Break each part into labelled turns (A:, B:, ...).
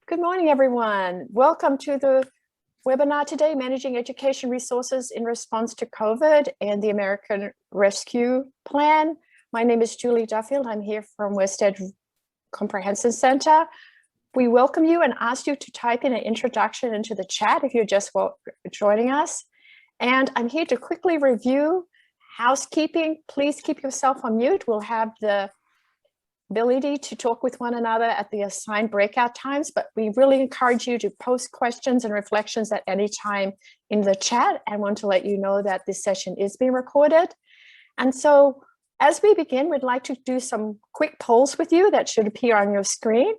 A: Good morning, everyone. Welcome to the webinar today, Managing Education Resources in Response to COVID and the American Rescue Plan. My name is Julie Duffield. I'm here from WestEd Comprehensive Center. We welcome you and ask you to type in an introduction into the chat if you're just joining us. And I'm here to quickly review housekeeping. Please keep yourself on mute. We'll have the ability to talk with one another at the assigned breakout times, but we really encourage you to post questions and reflections at any time in the chat. I want to let you know that this session is being recorded. And so as we begin, we'd like to do some quick polls with you that should appear on your screen.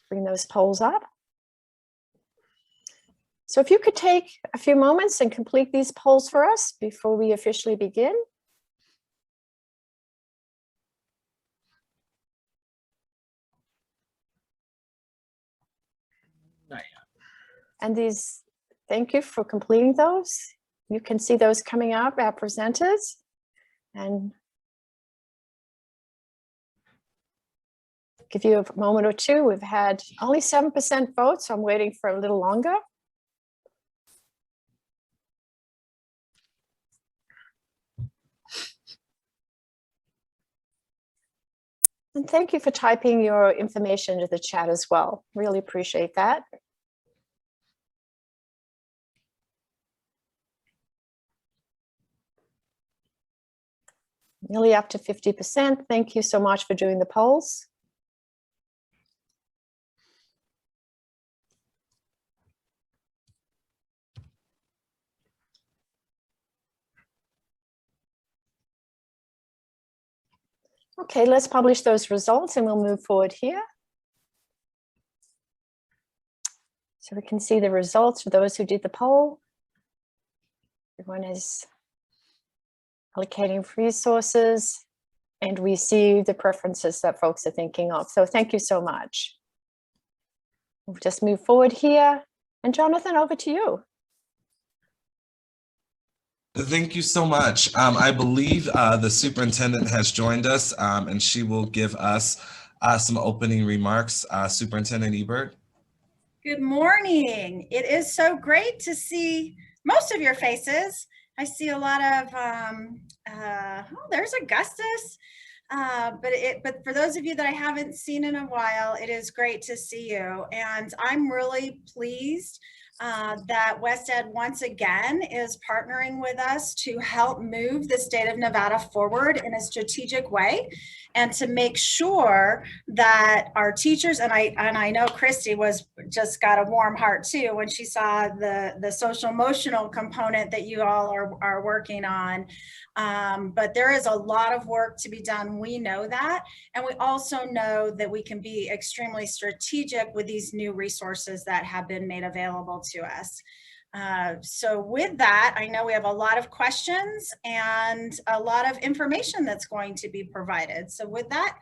A: Bring those polls up. So if you could take a few moments and complete these polls for us before we officially begin. And these, thank you for completing those. You can see those coming up, our presenters. And give you a moment or two. We've had only 7% vote, so I'm waiting for a little longer. And thank you for typing your information into the chat as well. Really appreciate that. Nearly up to 50%. Thank you so much for doing the polls. Okay, let's publish those results and we'll move forward here. So we can see the results for those who did the poll. Everyone is allocating resources, and we see the preferences that folks are thinking of. So thank you so much. We'll just move forward here. And Jonathan, over to you.
B: Thank you so much. I believe the superintendent has joined us and she will give us some opening remarks. Superintendent Ebert.
C: Good morning. It is so great to see most of your faces. I see a lot of, oh, there's Augustus. But for those of you that I haven't seen in a while, it is great to see you. And I'm really pleased that WestEd once again is partnering with us to help move the state of Nevada forward in a strategic way and to make sure that our teachers, and I know Christy just got a warm heart too when she saw the social emotional component that you all are working on. But there is a lot of work to be done. We know that. And we also know that we can be extremely strategic with these new resources that have been made available to us. So with that, I know we have a lot of questions and a lot of information that's going to be provided. So with that,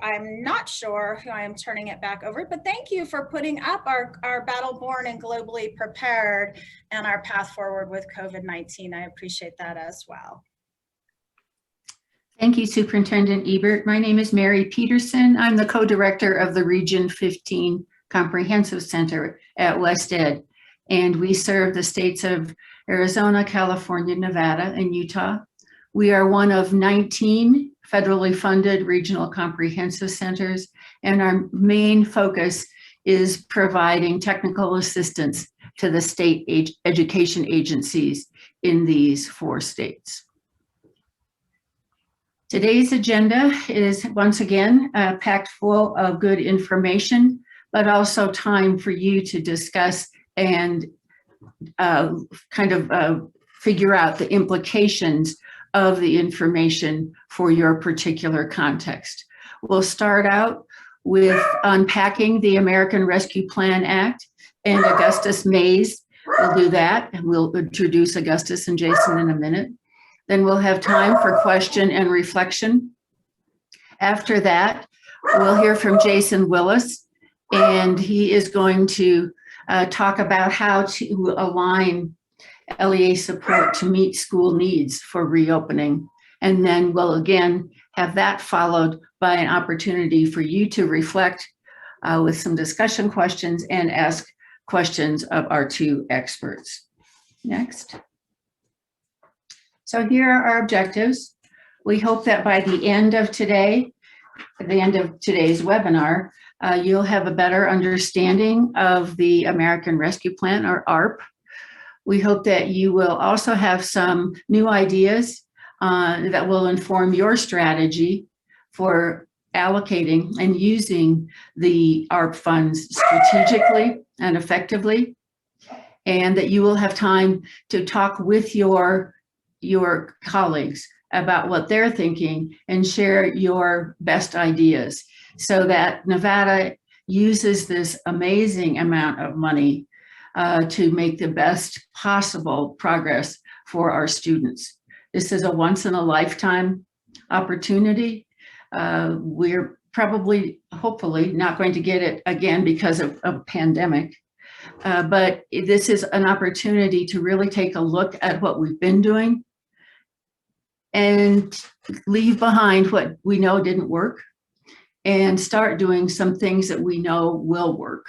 C: I'm not sure who I am turning it back over, but thank you for putting up our battle-born and globally prepared and our path forward with COVID-19. I appreciate that as well.
D: Thank you, Superintendent Ebert. My name is Mary Peterson. I'm the co-director of the Region 15 Comprehensive Center at WestEd, and we serve the states of Arizona, California, Nevada, and Utah. We are one of 19 federally funded regional comprehensive centers, and our main focus is providing technical assistance to the state education agencies in these 4 states. Today's agenda is once again packed full of good information, but also time for you to discuss and figure out the implications of the information for your particular context. We'll start out with unpacking the American Rescue Plan Act, and Augustus Mays will do that, and we'll introduce Augustus and Jason in a minute. Then we'll have time for question and reflection. After that, we'll hear from Jason Willis, and he is going to talk about how to align LEA support to meet school needs for reopening. And then we'll again have that followed by an opportunity for you to reflect with some discussion questions and ask questions of our two experts. Next. So here are our objectives. We hope that by the end of today, at the end of today's webinar, you'll have a better understanding of the American Rescue Plan, or ARP. We hope that you will also have some new ideas that will inform your strategy for allocating and using the ARP funds strategically and effectively, and that you will have time to talk with your colleagues about what they're thinking and share your best ideas so that Nevada uses this amazing amount of money to make the best possible progress for our students. This is a once in a lifetime opportunity. We're probably, hopefully, not going to get it again because of a pandemic. But this is an opportunity to really take a look at what we've been doing and leave behind what we know didn't work and start doing some things that we know will work.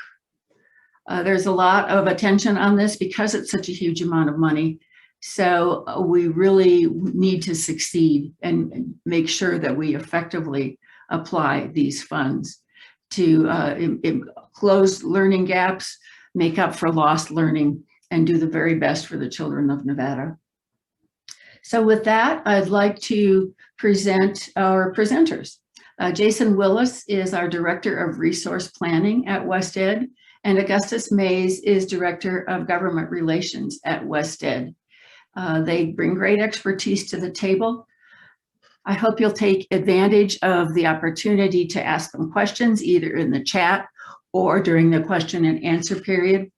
D: There's a lot of attention on this because it's such a huge amount of money. So we really need to succeed and make sure that we effectively apply these funds to close learning gaps, make up for lost learning, and do the very best for the children of Nevada. So with that, I'd like to present our presenters. Jason Willis is our Director of Resource Planning at WestEd, and Augustus Mays is Director of Government Relations at WestEd. They bring great expertise to the table. I hope you'll take advantage of the opportunity to ask them questions either in the chat or during the question and answer period.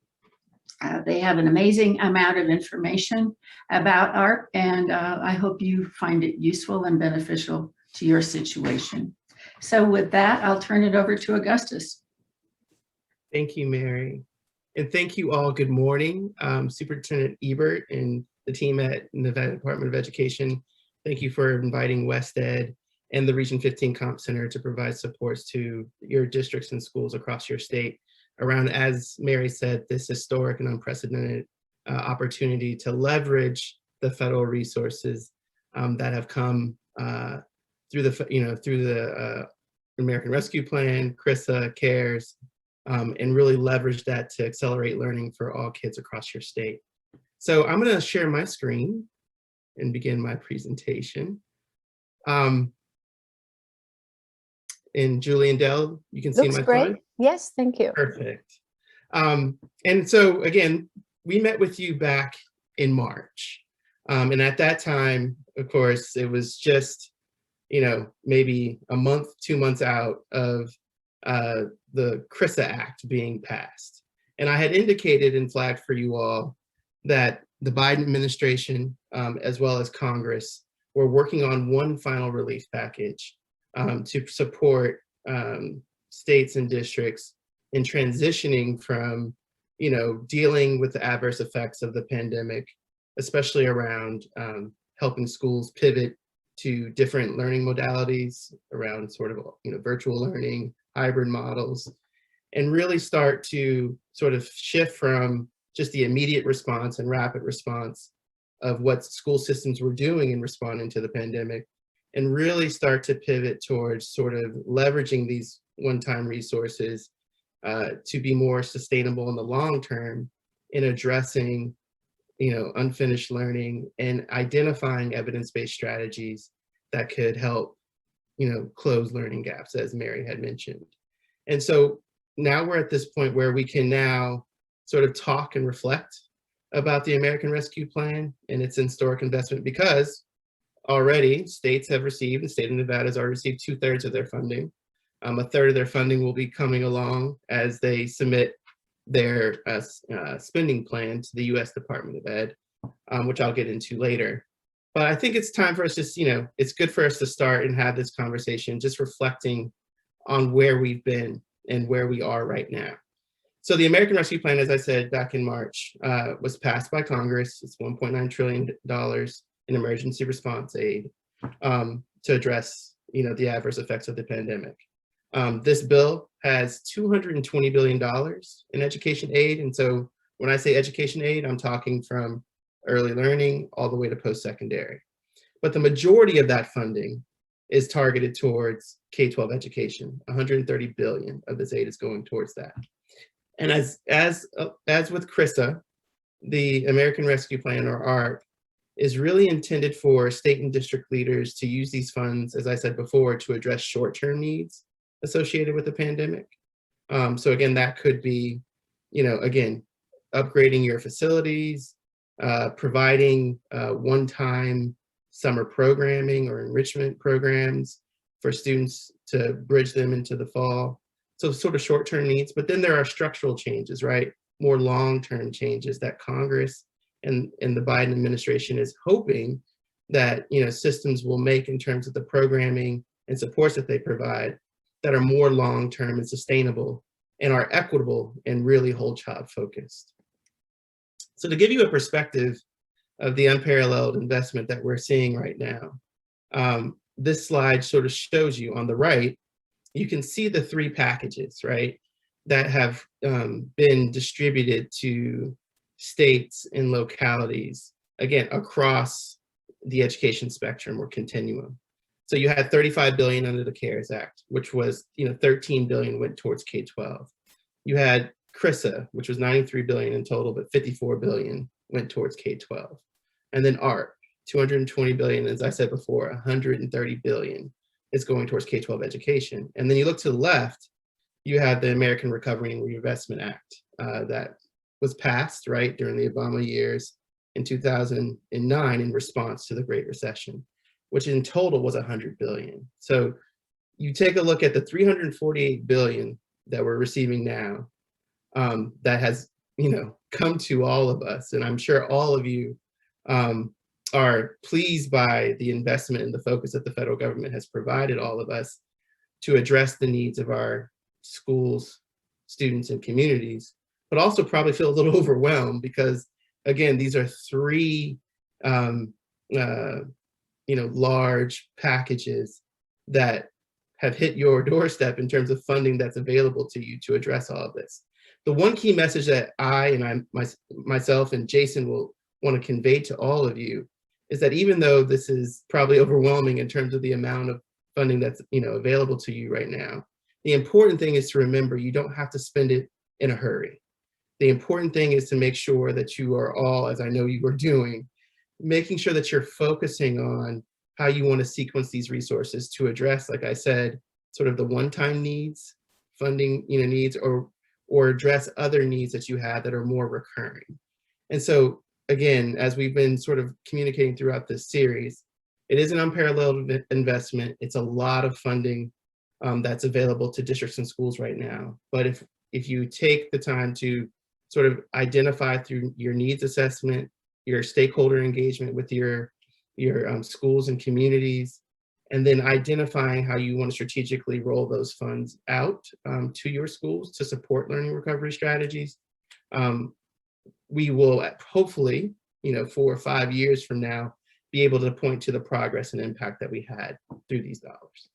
D: They have an amazing amount of information about ARP, and I hope you find it useful and beneficial to your situation. So with that, I'll turn it over to Augustus.
E: Thank you, Mary. And thank you all. Good morning. Superintendent Ebert and the team at Nevada Department of Education, thank you for inviting WestEd and the Region 15 Comp Center to provide supports to your districts and schools across your state around, as Mary said, this historic and unprecedented opportunity to leverage the federal resources that have come through the American Rescue Plan, CRISA, CARES, and really leverage that to accelerate learning for all kids across your state. So I'm going to share my screen and begin my presentation. And Julian Dell, you can see my slide?
A: Yes, thank you.
E: Perfect. And so again, we met with you back in March. And at that time, of course, it was just, maybe a month, 2 months out of the CRISA Act being passed. And I had indicated and flagged for you all that the Biden administration, as well as Congress, were working on one final relief package to support states and districts in transitioning from, dealing with the adverse effects of the pandemic, especially around helping schools pivot to different learning modalities around sort of, virtual learning, hybrid models, and really start to sort of shift from just the immediate response and rapid response of what school systems were doing in responding to the pandemic, and really start to pivot towards sort of leveraging these one-time resources to be more sustainable in the long term in addressing, unfinished learning and identifying evidence-based strategies that could help, close learning gaps, as Mary had mentioned. And so now we're at this point where we can now sort of talk and reflect about the American Rescue Plan and its historic investment, because already states have received, the state of Nevada has already received 2/3 of their funding. A third of their funding will be coming along as they submit their spending plan to the U.S. Department of Ed, which I'll get into later. But I think it's time for us just, it's good for us to start and have this conversation, just reflecting on where we've been and where we are right now. So the American Rescue Plan, as I said back in March, was passed by Congress. It's $1.9 trillion in emergency response aid to address, the adverse effects of the pandemic. This bill has $220 billion in education aid. And so when I say education aid, I'm talking from early learning all the way to post-secondary. But the majority of that funding is targeted towards K-12 education. 130 billion of this aid is going towards that. And as with CRISA, the American Rescue Plan, or ARP, is really intended for state and district leaders to use these funds, as I said before, to address short-term needs associated with the pandemic. So again, that could be, again, upgrading your facilities, providing one-time summer programming or enrichment programs for students to bridge them into the fall. So sort of short-term needs, but then there are structural changes, right? More long-term changes that Congress and the Biden administration is hoping that systems will make in terms of the programming and supports that they provide that are more long-term and sustainable and are equitable and really whole child focused. So to give you a perspective of the unparalleled investment that we're seeing right now, this slide sort of shows you on the right, you can see the three packages, right, that have been distributed to states and localities, again, across the education spectrum or continuum. So you had 35 billion under the CARES Act, which was, 13 billion went towards K-12. You had CRISA, which was 93 billion in total, but 54 billion went towards K-12. And then ARP, 220 billion, as I said before, 130 billion is going towards K-12 education. And then you look to the left, you have the American Recovery and Reinvestment Act that was passed, right, during the Obama years in 2009 in response to the Great Recession, which in total was 100 billion. So you take a look at the 348 billion that we're receiving now, that has, come to all of us. And I'm sure all of you are pleased by the investment and the focus that the federal government has provided all of us to address the needs of our schools, students, and communities, but also probably feel a little overwhelmed because, again, these are three, large packages that have hit your doorstep in terms of funding that's available to you to address all of this. The one key message that myself and Jason will want to convey to all of you is that even though this is probably overwhelming in terms of the amount of funding that's available to you right now, the important thing is to remember you don't have to spend it in a hurry. The important thing is to make sure that you are all, as I know you are doing, making sure that you're focusing on how you want to sequence these resources to address, like I said, sort of the one-time needs, funding needs, or address other needs that you have that are more recurring. And so, again, as we've been sort of communicating throughout this series, it is an unparalleled investment. It's a lot of funding that's available to districts and schools right now. But if you take the time to sort of identify through your needs assessment, your stakeholder engagement with your schools and communities, and then identifying how you want to strategically roll those funds out to your schools to support learning recovery strategies, we will hopefully, 4 or 5 years from now, be able to point to the progress and impact that we had through these dollars.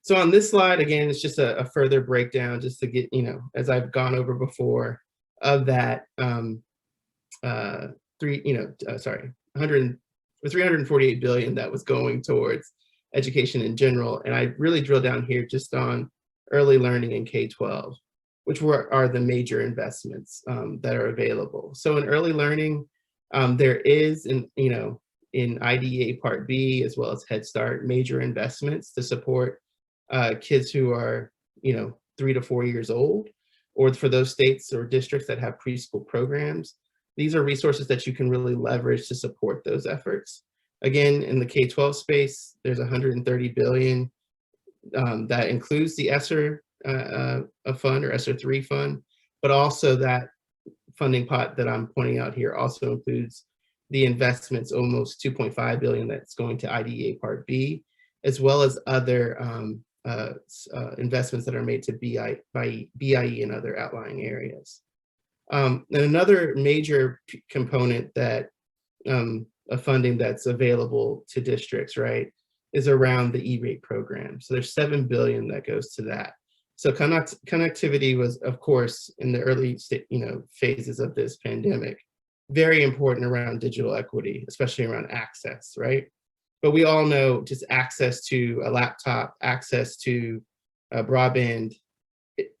E: So on this slide, again, it's just a further breakdown just to get, as I've gone over before, of that 348 billion that was going towards education in general. And I really drill down here just on early learning and K-12, which are the major investments that are available. So in early learning, there is, in IDEA Part B, as well as Head Start, major investments to support kids who are, 3 to 4 years old, or for those states or districts that have preschool programs. These are resources that you can really leverage to support those efforts. Again, in the K-12 space, there's 130 billion that includes the ESSER fund or ESSER 3 fund, but also that funding pot that I'm pointing out here also includes the investments, almost 2.5 billion that's going to IDEA Part B, as well as other investments that are made to BIE and other outlying areas. And another major component that of funding that's available to districts, right, is around the E-rate program. So there's $7 billion that goes to that. So connectivity was, of course, in the early phases of this pandemic, very important around digital equity, especially around access, right? But we all know just access to a laptop, access to broadband,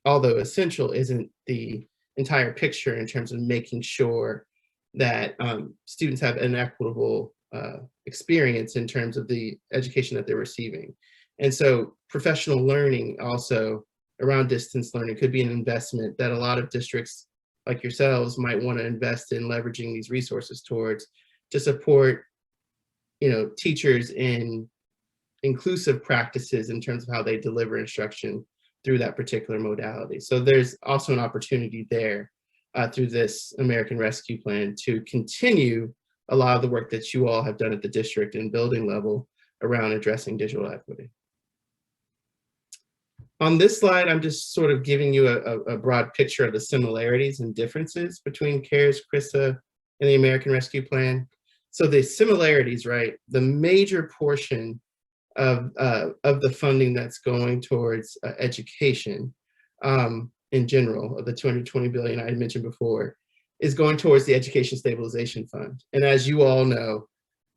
E: although essential, isn't the entire picture in terms of making sure that students have an equitable experience in terms of the education that they're receiving. And so professional learning also around distance learning could be an investment that a lot of districts like yourselves might want to invest in leveraging these resources towards to support, teachers in inclusive practices in terms of how they deliver instruction through that particular modality. So there's also an opportunity there through this American Rescue Plan to continue a lot of the work that you all have done at the district and building level around addressing digital equity. On this slide, I'm just sort of giving you a broad picture of the similarities and differences between CARES, CRISA, and the American Rescue Plan. So the similarities, right? The major portion of the funding that's going towards education in general, of the $220 billion I had mentioned before, is going towards the Education Stabilization Fund. And as you all know,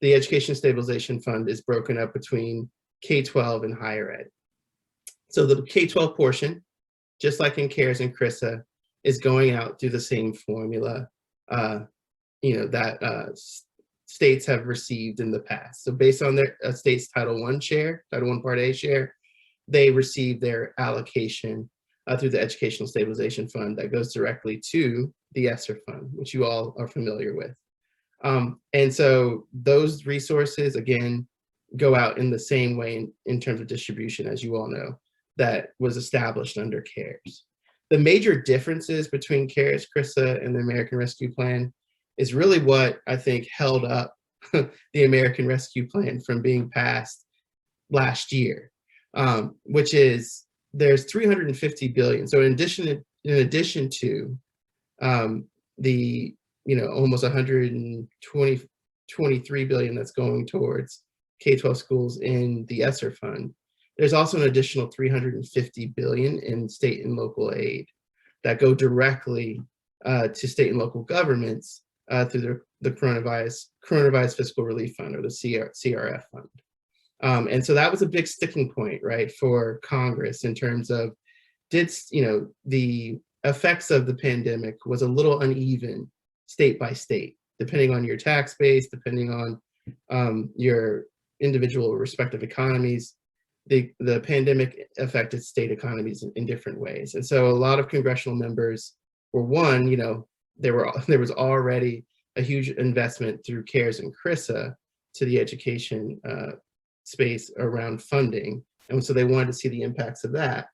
E: the Education Stabilization Fund is broken up between K-12 and higher ed. So the K-12 portion, just like in CARES and CRISA, is going out through the same formula that states have received in the past. So based on their state's Title I share, Title I Part A share, they receive their allocation through the Educational Stabilization Fund that goes directly to the ESSER fund, which you all are familiar with. And so those resources, again, go out in the same way in terms of distribution, as you all know, that was established under CARES. The major differences between CARES, CRISA, and the American Rescue Plan is really what I think held up the American Rescue Plan from being passed last year, which is there's $350 billion. So in addition to the almost $123 billion that's going towards K-12 schools in the ESSER fund, there's also an additional $350 billion in state and local aid that go directly to state and local governments through the coronavirus fiscal relief fund, or the CRF fund. And so that was a big sticking point, right, for Congress in terms of the effects of the pandemic was a little uneven state by state, depending on your tax base, depending on your individual respective economies. The pandemic affected state economies in different ways. And so a lot of congressional members were there was already a huge investment through CARES and CRISA to the education space around funding. And so they wanted to see the impacts of that.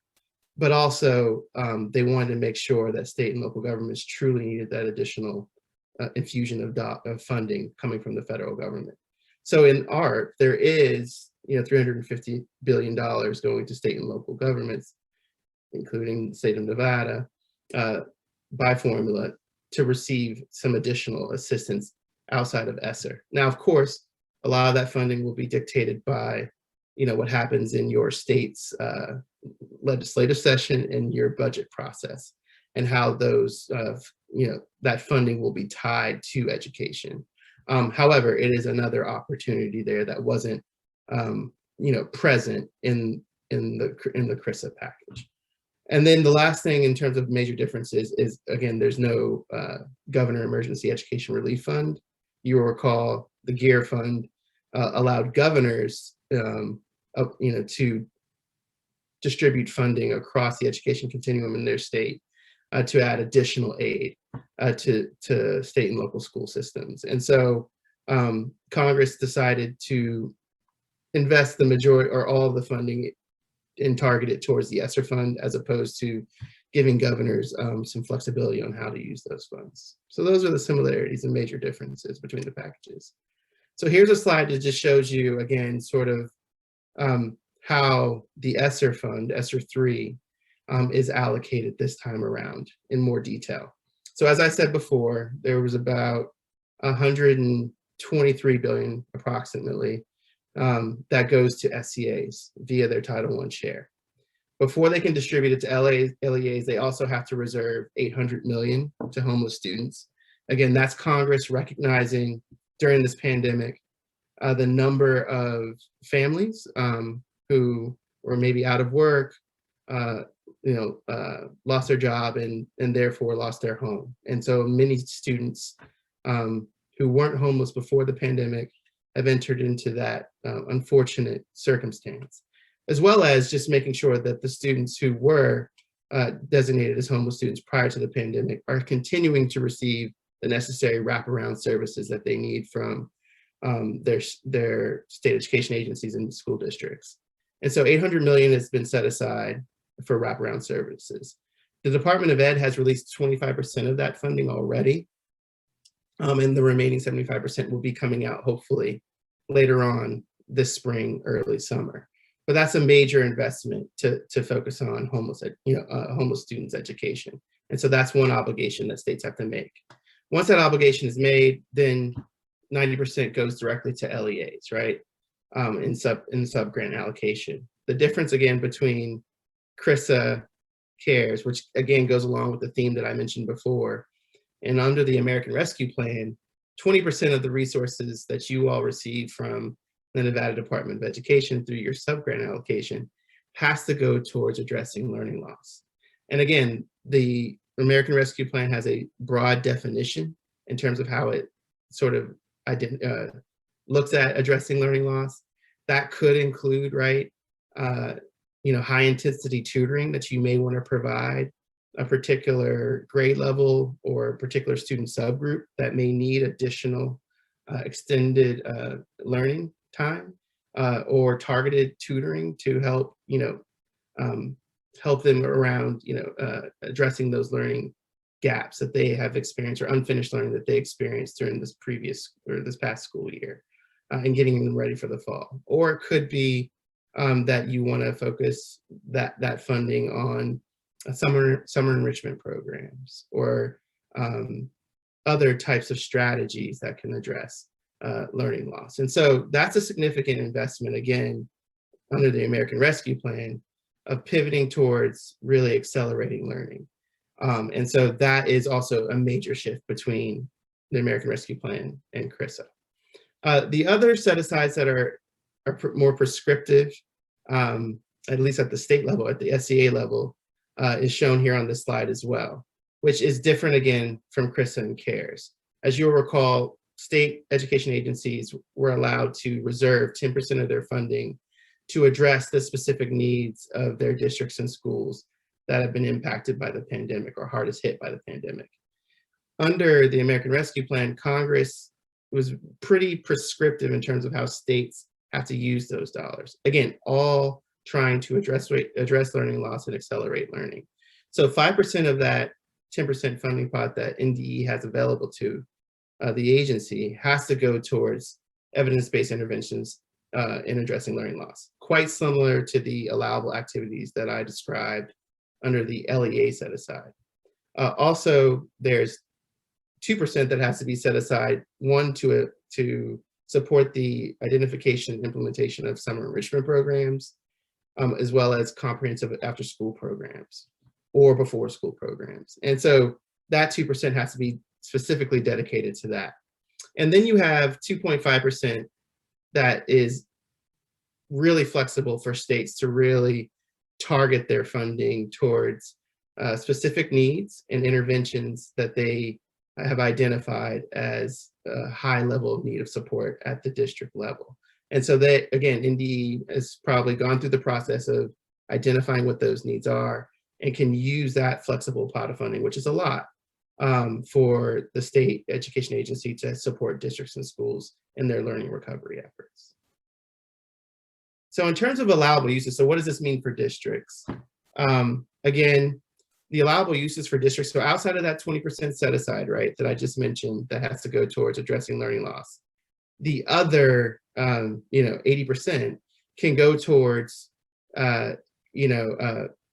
E: But also they wanted to make sure that state and local governments truly needed that additional infusion of funding coming from the federal government. So in ARP, there is $350 billion going to state and local governments, including the state of Nevada, by formula, to receive some additional assistance outside of ESSER. Now, of course, a lot of that funding will be dictated by what happens in your state's legislative session and your budget process, and how those that funding will be tied to education. However, it is another opportunity there that wasn't present in the CRISA package. And then the last thing in terms of major differences is, again, there's no Governor Emergency Education Relief Fund. You will recall the GEAR Fund allowed governors to distribute funding across the education continuum in their state to add additional aid to state and local school systems. And so Congress decided to invest the majority or all of the funding and target it towards the ESSER fund, as opposed to giving governors some flexibility on how to use those funds. So those are the similarities and major differences between the packages. So here's a slide that just shows you, again, sort of how the ESSER fund, ESSER 3, is allocated this time around in more detail. So as I said before, there was about $123 billion approximately that goes to SCAs via their Title I share. Before they can distribute it to LEAs, they also have to reserve $800 million to homeless students. Again, that's Congress recognizing during this pandemic the number of families who were maybe out of work, lost their job and therefore lost their home. And so many students who weren't homeless before the pandemic have entered into that unfortunate circumstance, as well as just making sure that the students who were designated as homeless students prior to the pandemic are continuing to receive the necessary wraparound services that they need from their state education agencies and school districts. And so $800 million has been set aside for wraparound services. The Department of Ed has released 25% of that funding already, and the remaining 75% will be coming out hopefully later on this spring, early summer. But that's a major investment to focus on homeless students' education. And so that's one obligation that states have to make. Once that obligation is made, then 90% goes directly to LEAs, right? In sub-grant allocation. The difference again between CRISA CARES, which again goes along with the theme that I mentioned before, and under the American Rescue Plan, 20% of the resources that you all receive from the Nevada Department of Education through your sub-grant allocation has to go towards addressing learning loss. And again, the American Rescue Plan has a broad definition in terms of how it sort of looks at addressing learning loss. That could include, right, high intensity tutoring that you may want to provide a particular grade level or a particular student subgroup that may need additional extended learning time or targeted tutoring to help, help them around, addressing those learning gaps that they have experienced or unfinished learning that they experienced during this past school year and getting them ready for the fall. Or it could be that you want to focus that funding on summer enrichment programs or other types of strategies that can address learning loss. And so that's a significant investment, again, under the American Rescue Plan of pivoting towards really accelerating learning. And so that is also a major shift between the American Rescue Plan and CRISA. The other set-asides that are more prescriptive, at least at the state level, at the SCA level, is shown here on this slide as well, which is different again from CRISA and CARES. As you'll recall, state education agencies were allowed to reserve 10% of their funding to address the specific needs of their districts and schools that have been impacted by the pandemic or hardest hit by the pandemic. Under the American Rescue Plan, Congress was pretty prescriptive in terms of how states have to use those dollars. Again, all trying to address learning loss and accelerate learning. So 5% of that 10% funding pot that NDE has available to the agency has to go towards evidence-based interventions in addressing learning loss, quite similar to the allowable activities that I described under the LEA set aside. Also, there's 2% that has to be set aside, one to support the identification and implementation of summer enrichment programs, as well as comprehensive after-school programs or before-school programs. And so that 2% has to be specifically dedicated to that. And then you have 2.5% that is really flexible for states to really target their funding towards specific needs and interventions that they have identified as a high level of need of support at the district level. And so that, again, NDE has probably gone through the process of identifying what those needs are and can use that flexible pot of funding, which is a lot, for the state education agency to support districts and schools in their learning recovery efforts. So in terms of allowable uses, so what does this mean for districts? Again, the allowable uses for districts, so outside of that 20% set aside, right, that I just mentioned that has to go towards addressing learning loss, the other 80% can go towards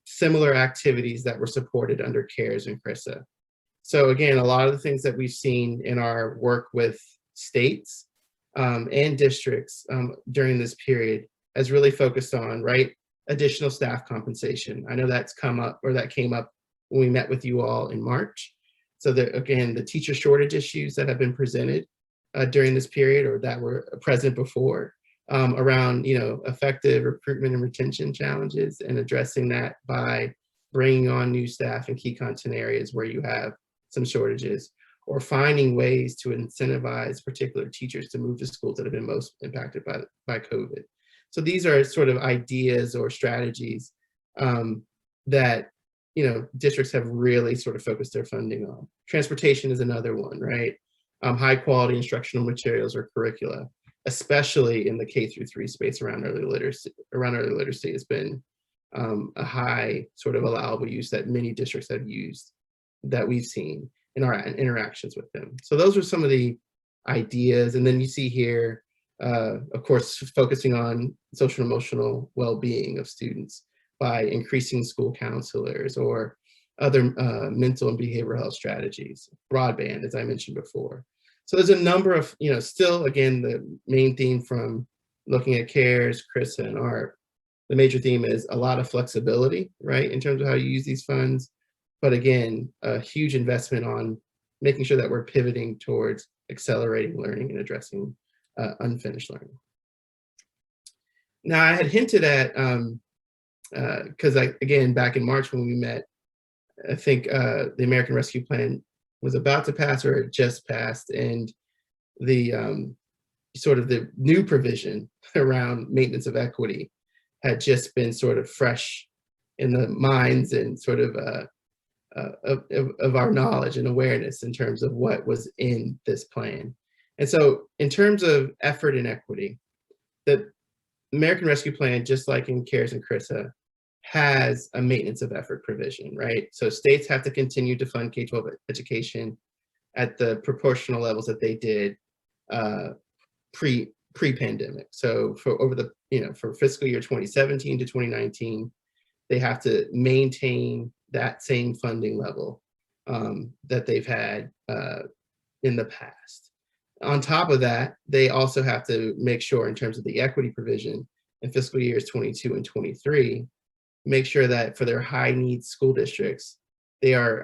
E: similar activities that were supported under CARES and CRISA. So again, a lot of the things that we've seen in our work with states and districts during this period has really focused on, right, additional staff compensation. I know that's come up, or that came up when we met with you all in March. So that, again, the teacher shortage issues that have been presented during this period, or that were present before, around, effective recruitment and retention challenges, and addressing that by bringing on new staff in key content areas where you have some shortages, or finding ways to incentivize particular teachers to move to schools that have been most impacted by COVID. So these are sort of ideas or strategies that districts have really sort of focused their funding on. Transportation is another one, right? High quality instructional materials or curricula, especially in the K-3 space around early literacy. Has been a high sort of allowable use that many districts have used, that we've seen in our interactions with them. So those are some of the ideas. And then you see here, of course, focusing on social and emotional well-being of students by increasing school counselors or other mental and behavioral health strategies, broadband, as I mentioned before. So there's a number of, still, again, the main theme from looking at CARES, CRISA, and ARP, the major theme is a lot of flexibility, right, in terms of how you use these funds. But again, a huge investment on making sure that we're pivoting towards accelerating learning and addressing unfinished learning. Now, I had hinted at, because again, back in March when we met, I think the American Rescue Plan was about to pass, or it just passed, and the sort of the new provision around maintenance of equity had just been sort of fresh in the minds and sort of our knowledge and awareness in terms of what was in this plan. And so in terms of effort and equity, the American Rescue Plan, just like in CARES and CRISA, has a maintenance of effort provision, right? So states have to continue to fund K-12 education at the proportional levels that they did pre-pandemic. So for over the, for fiscal year 2017 to 2019, they have to maintain that same funding level that they've had in the past. On top of that, they also have to make sure, in terms of the equity provision in fiscal years 22 and 23, make sure that for their high needs school districts, they are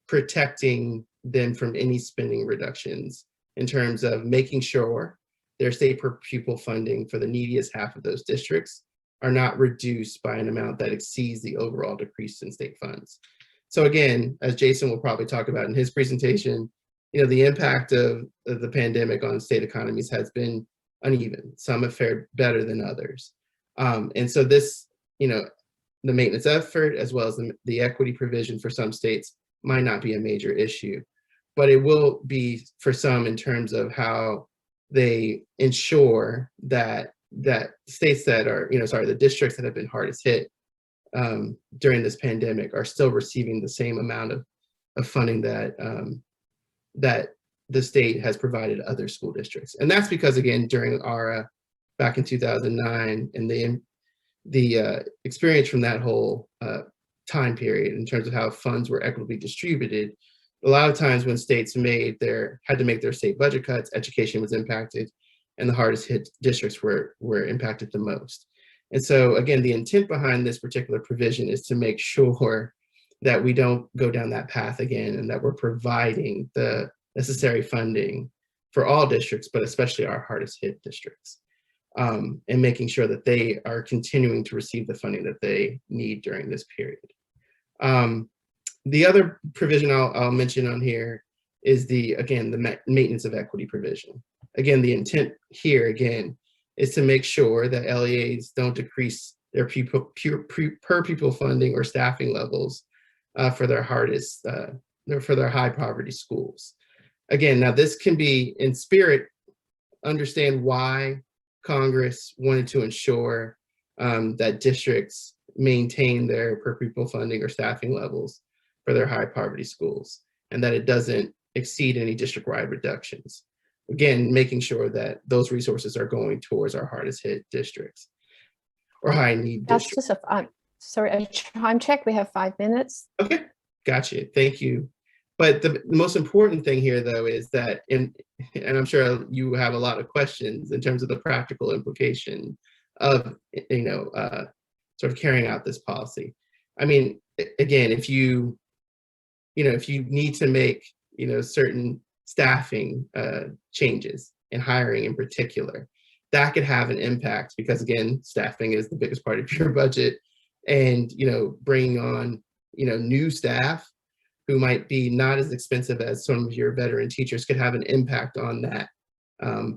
E: protecting them from any spending reductions in terms of making sure their state per pupil funding for the neediest half of those districts are not reduced by an amount that exceeds the overall decrease in state funds. So again, as Jason will probably talk about in his presentation, the impact of the pandemic on state economies has been uneven. Some have fared better than others. And so this, the maintenance effort as well as the equity provision for some states might not be a major issue, but it will be for some in terms of how they ensure that states that are, the districts that have been hardest hit during this pandemic are still receiving the same amount of funding that that the state has provided other school districts. And that's because, again, during ARA back in 2009 and the experience from that whole time period in terms of how funds were equitably distributed, a lot of times when states had to make their state budget cuts, education was impacted, and the hardest hit districts were impacted the most. And so again, the intent behind this particular provision is to make sure that we don't go down that path again, and that we're providing the necessary funding for all districts, but especially our hardest hit districts, and making sure that they are continuing to receive the funding that they need during this period. The other provision I'll mention on here is the maintenance of equity provision. Again, the intent here, again, is to make sure that LEAs don't decrease their per pupil funding or staffing levels for their hardest, for their high poverty schools. Again, now this can be in spirit, understand why Congress wanted to ensure that districts maintain their per pupil funding or staffing levels for their high poverty schools, and that it doesn't exceed any district-wide reductions. Again, making sure that those resources are going towards our hardest hit districts or high need districts.
A: That's just sorry, a time check. We have 5 minutes.
E: Okay, gotcha. Thank you. But the most important thing here, though, is that, and I'm sure you have a lot of questions in terms of the practical implication of, sort of carrying out this policy. I mean, again, if you need to make, certain staffing changes and hiring in particular, that could have an impact because, again, staffing is the biggest part of your budget, and, bringing on, new staff who might be not as expensive as some of your veteran teachers could have an impact on that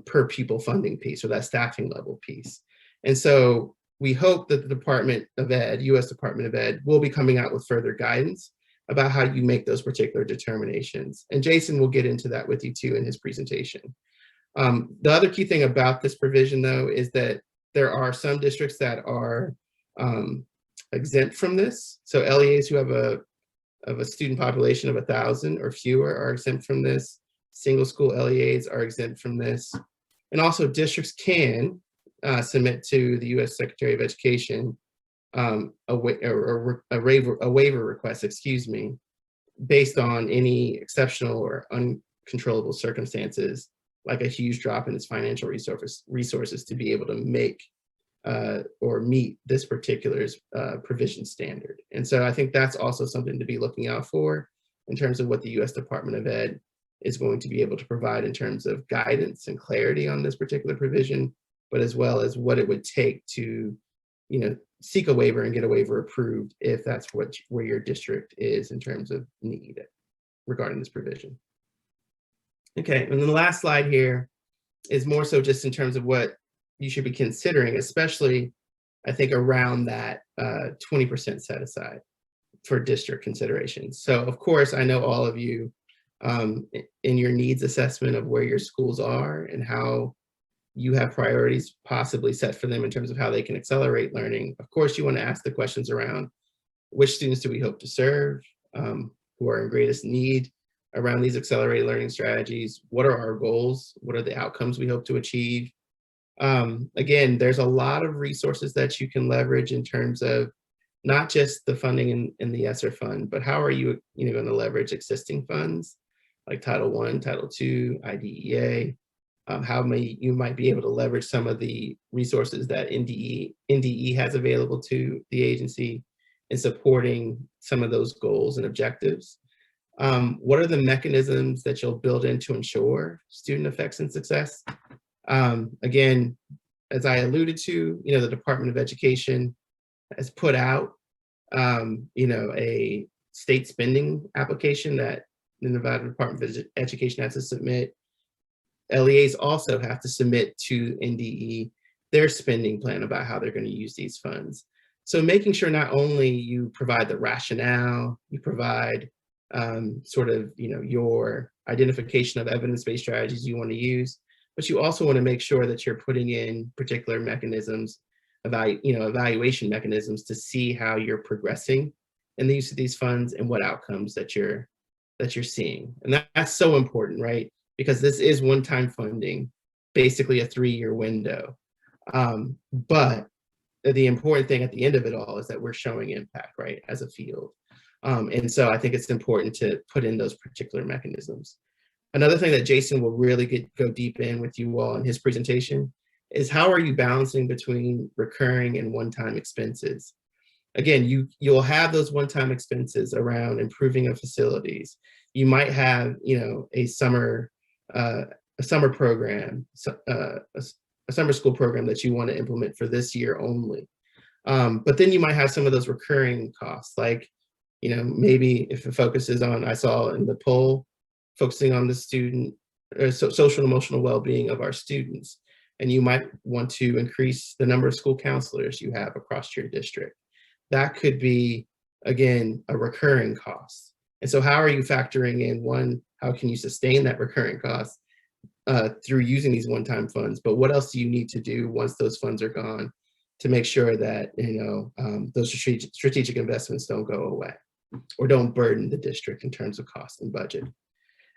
E: per pupil funding piece or that staffing level piece. And so we hope that the Department of Ed, U.S. Department of Ed, will be coming out with further guidance about how you make those particular determinations. And Jason will get into that with you too in his presentation. The other key thing about this provision, though, is that there are some districts that are exempt from this. So LEAs who have a student population of 1,000 or fewer are exempt from this. Single school LEAs are exempt from this. And also districts can submit to the U.S. Secretary of Education a waiver request, based on any exceptional or uncontrollable circumstances, like a huge drop in its financial resources to be able to make or meet this particular provision standard. And so I think that's also something to be looking out for in terms of what the U.S. Department of Ed is going to be able to provide in terms of guidance and clarity on this particular provision, but as well as what it would take to, seek a waiver and get a waiver approved if that's where your district is in terms of need regarding this provision. Okay, and then the last slide here is more so just in terms of what you should be considering, especially I think around that 20% set aside for district considerations. So of course, I know all of you in your needs assessment of where your schools are and how you have priorities possibly set for them in terms of how they can accelerate learning. Of course, you want to ask the questions around which students do we hope to serve, who are in greatest need around these accelerated learning strategies. What are our goals? What are the outcomes we hope to achieve? Again, there's a lot of resources that you can leverage in terms of not just the funding in the ESSER fund, but how are you, going to leverage existing funds like Title I, Title II, IDEA, how you might be able to leverage some of the resources that NDE has available to the agency in supporting some of those goals and objectives. What are the mechanisms that you'll build in to ensure student effects and success? Again, as I alluded to, the Department of Education has put out, a state spending application that the Nevada Department of Education has to submit. LEAs also have to submit to NDE their spending plan about how they're going to use these funds. So making sure not only you provide the rationale, you provide your identification of evidence-based strategies you want to use, but you also want to make sure that you're putting in particular mechanisms, evaluation mechanisms to see how you're progressing in the use of these funds and what outcomes that you're seeing. And that's so important, right? Because this is one-time funding, basically a 3-year window. But the important thing at the end of it all is that we're showing impact, right, as a field. And so I think it's important to put in those particular mechanisms. Another thing that Jason will really go deep in with you all in his presentation is how are you balancing between recurring and one-time expenses? Again, you'll have those one-time expenses around improving of facilities. You might have, a summer program, a summer school program that you want to implement for this year only. But then you might have some of those recurring costs, like, maybe if it focuses on, I saw in the poll, focusing on the student, social and emotional well-being of our students. And you might want to increase the number of school counselors you have across your district. That could be, again, a recurring cost. And so how are you factoring in, one, how can you sustain that recurring cost through using these one-time funds? But what else do you need to do once those funds are gone to make sure that, those strategic investments don't go away or don't burden the district in terms of cost and budget?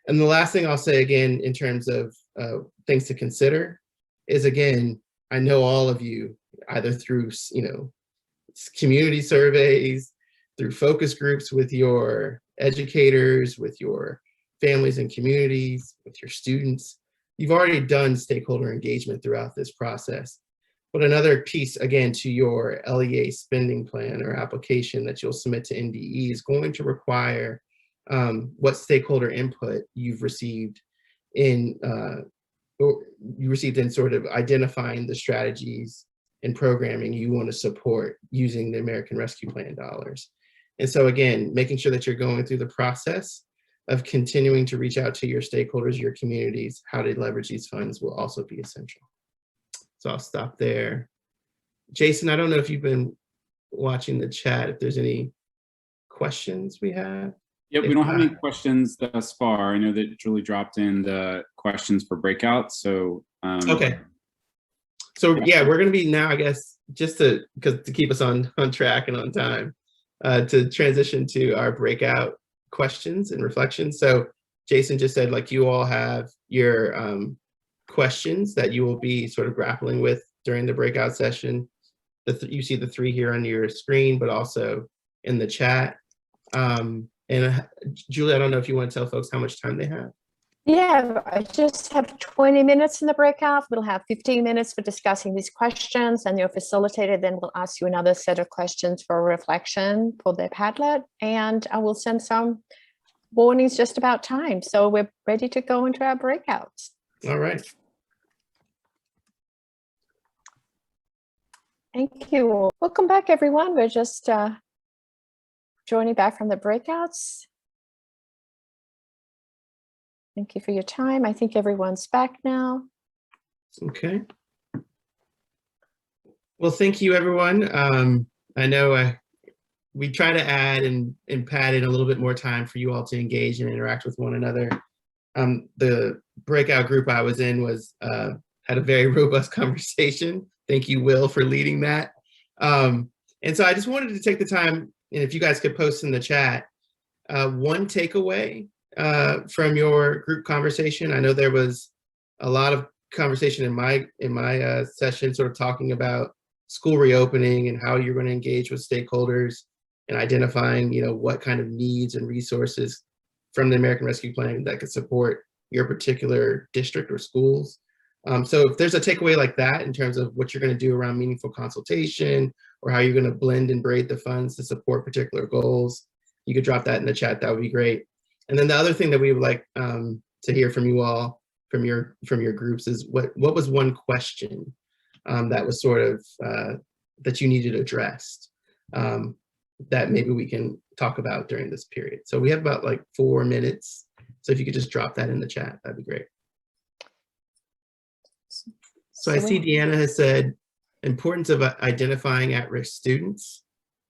E: And the last thing I'll say, again, in terms of things to consider is, again, I know all of you, either through, community surveys, through focus groups with your educators, with your families and communities, with your students. You've already done stakeholder engagement throughout this process. But another piece, again, to your LEA spending plan or application that you'll submit to NDE is going to require what stakeholder input you've received in sort of identifying the strategies and programming you want to support using the American Rescue Plan dollars. And so again, making sure that you're going through the process of continuing to reach out to your stakeholders, your communities, how to leverage these funds will also be essential. So I'll stop there. Jason, I don't know if you've been watching the chat, if there's any questions we have.
F: Yep, we don't have any questions thus far. I know that Julie dropped in the questions for breakout, so.
E: Okay. So yeah, we're gonna be now, I guess, just to keep us on track and on time, to transition to our breakout questions and reflections. So Jason just said, like, you all have your questions that you will be sort of grappling with during the breakout session. You see the 3 here on your screen, but also in the chat. And Julie, I don't know if you want to tell folks how much time they have.
A: Yeah, I just have 20 minutes in the breakout. We'll have 15 minutes for discussing these questions, and your facilitator then will ask you another set of questions for reflection for their Padlet, and I will send some warnings just about time. So we're ready to go into our breakouts.
E: All right.
A: Thank you. Welcome back, everyone. We're just joining back from the breakouts. Thank you for your time. I think everyone's back now.
E: Okay. Well, thank you, everyone. I know we try to add and pad in a little bit more time for you all to engage and interact with one another. The breakout group I was in had a very robust conversation. Thank you, Will, for leading that. And so I just wanted to take the time, and if you guys could post in the chat, one takeaway from your group conversation. I know there was a lot of conversation in my session, sort of talking about school reopening and how you're going to engage with stakeholders and identifying, what kind of needs and resources from the American Rescue Plan that could support your particular district or schools. So if there's a takeaway like that in terms of what you're going to do around meaningful consultation or how you're going to blend and braid the funds to support particular goals, you could drop that in the chat. That would be great. And then the other thing that we would like to hear from you all, from your groups, is what was one question that was sort of that you needed addressed that maybe we can talk about during this period. So we have about like 4 minutes. So if you could just drop that in the chat, that'd be great. So I see Deanna has said importance of identifying at-risk students.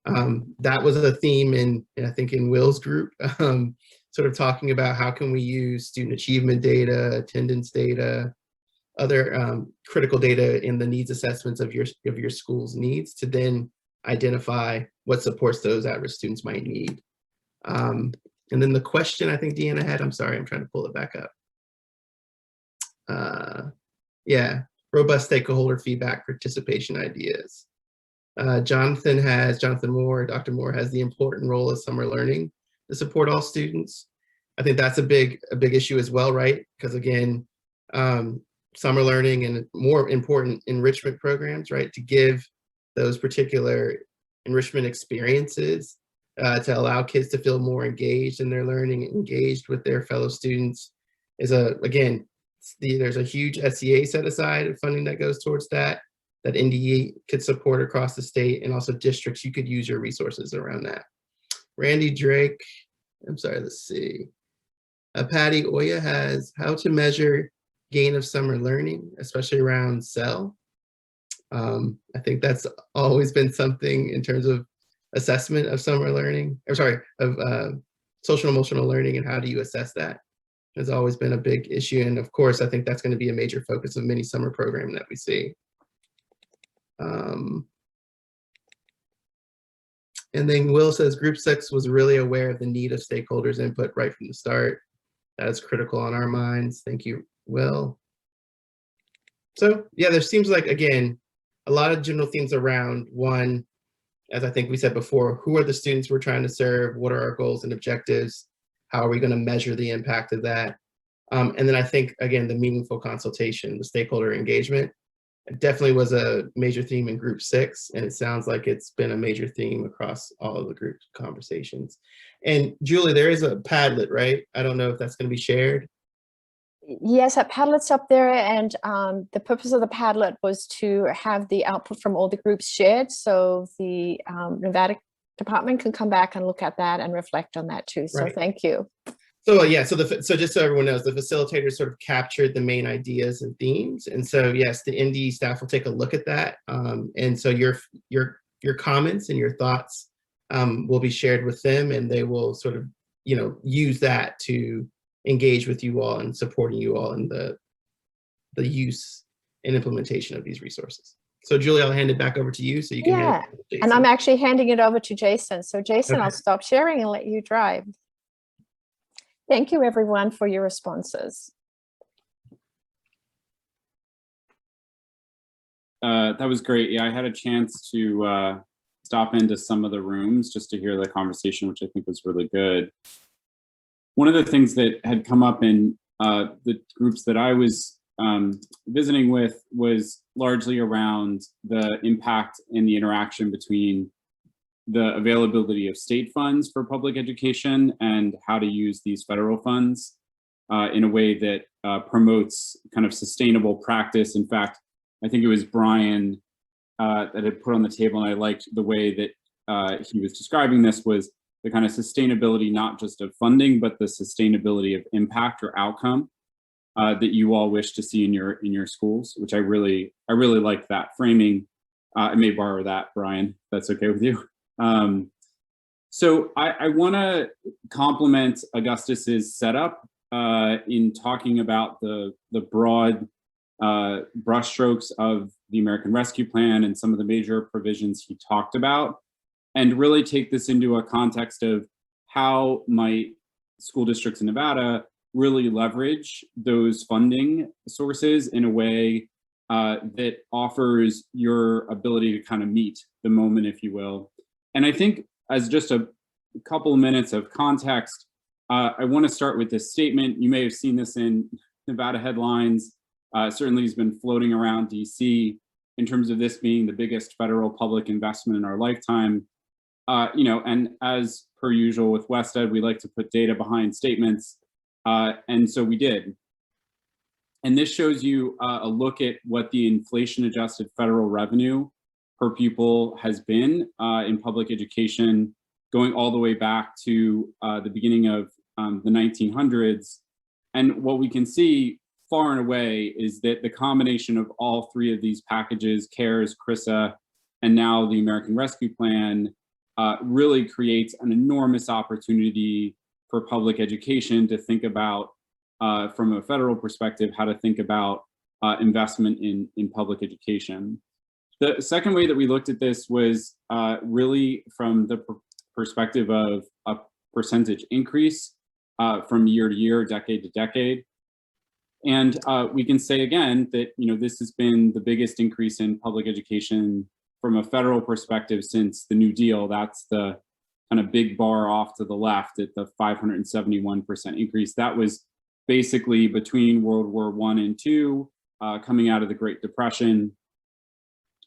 E: That was a theme I think in Will's group, sort of talking about how can we use student achievement data, attendance data, other critical data in the needs assessments of your school's needs to then identify what supports those at-risk students might need. And then the question I think Deanna had, I'm sorry, I'm trying to pull it back up. Yeah, robust stakeholder feedback, participation ideas. Dr. Moore has the important role of summer learning to support all students. I think that's a big issue as well, right? Because again, summer learning and more important enrichment programs, right? To give those particular enrichment experiences to allow kids to feel more engaged in their learning, engaged with their fellow students is there's a huge SEA set aside of funding that goes towards that NDE could support across the state, and also districts, you could use your resources around that. Randy Drake, I'm sorry, let's see. Patty Oya has how to measure gain of summer learning, especially around SEL. I think that's always been something in terms of assessment of summer learning, of social emotional learning, and how do you assess that? Has always been a big issue. And of course, I think that's going to be a major focus of many summer programming that we see. And then Will says Group 6 was really aware of the need of stakeholders' input right from the start. That is critical on our minds. Thank you, Will. So yeah, there seems like, again, a lot of general themes around one, as I think we said before, who are the students we're trying to serve? What are our goals and objectives? How are we going to measure the impact of that? And then I think, again, the meaningful consultation, the stakeholder engagement, it definitely was a major theme in group 6, and it sounds like it's been a major theme across all of the group conversations. And Julie, there is a Padlet, right? I don't know if that's going to be shared.
A: Yes, that Padlet's up there, and the purpose of the Padlet was to have the output from all the groups shared, so the Nevada department can come back and look at that and reflect on that too. So
E: Right.
A: thank you.
E: So yeah, so just so everyone knows, the facilitators sort of captured the main ideas and themes, and so yes, the ND staff will take a look at that, and so your comments and your thoughts will be shared with them, and they will sort of use that to engage with you all and supporting you all in the use and implementation of these resources. So Julie, I'll hand it back over to you so you can hand it to Jason.
A: And I'm actually handing it over to Jason. So Jason,
E: Okay.
A: I'll stop sharing and let you drive. Thank you everyone for your responses.
F: That was great. Yeah, I had a chance to stop into some of the rooms just to hear the conversation, which I think was really good. One of the things that had come up in the groups that I was visiting with was largely around the impact and the interaction between the availability of state funds for public education and how to use these federal funds in a way that promotes kind of sustainable practice. In fact, I think it was Brian that had put on the table, and I liked the way that he was describing this, was the kind of sustainability, not just of funding, but the sustainability of impact or outcome that you all wish to see in your schools, which I really like that framing. I may borrow that, Brian, if that's okay with you. So I want to compliment Augustus's setup in talking about the broad brushstrokes of the American Rescue Plan and some of the major provisions he talked about, and really take this into a context of how might school districts in Nevada really leverage those funding sources in a way that offers your ability to kind of meet the moment, if you will. And I think as just a couple of minutes of context, I want to start with this statement. You may have seen this in Nevada headlines. Certainly has been floating around DC in terms of this being the biggest federal public investment in our lifetime. And as per usual with WestEd, we like to put data behind statements. And so we did. And this shows you a look at what the inflation adjusted federal revenue per pupil has been in public education, going all the way back to the beginning of the 1900s. And what we can see far and away is that the combination of all three of these packages, CARES, CRISA, and now the American Rescue Plan, really creates an enormous opportunity for public education to think about, from a federal perspective, how to think about investment in public education. The second way that we looked at this was really from the perspective of a percentage increase from year to year, decade to decade. And we can say again that this has been the biggest increase in public education from a federal perspective since the New Deal. That's the kind of big bar off to the left at the 571% increase. That was basically between World War I and II, coming out of the Great Depression.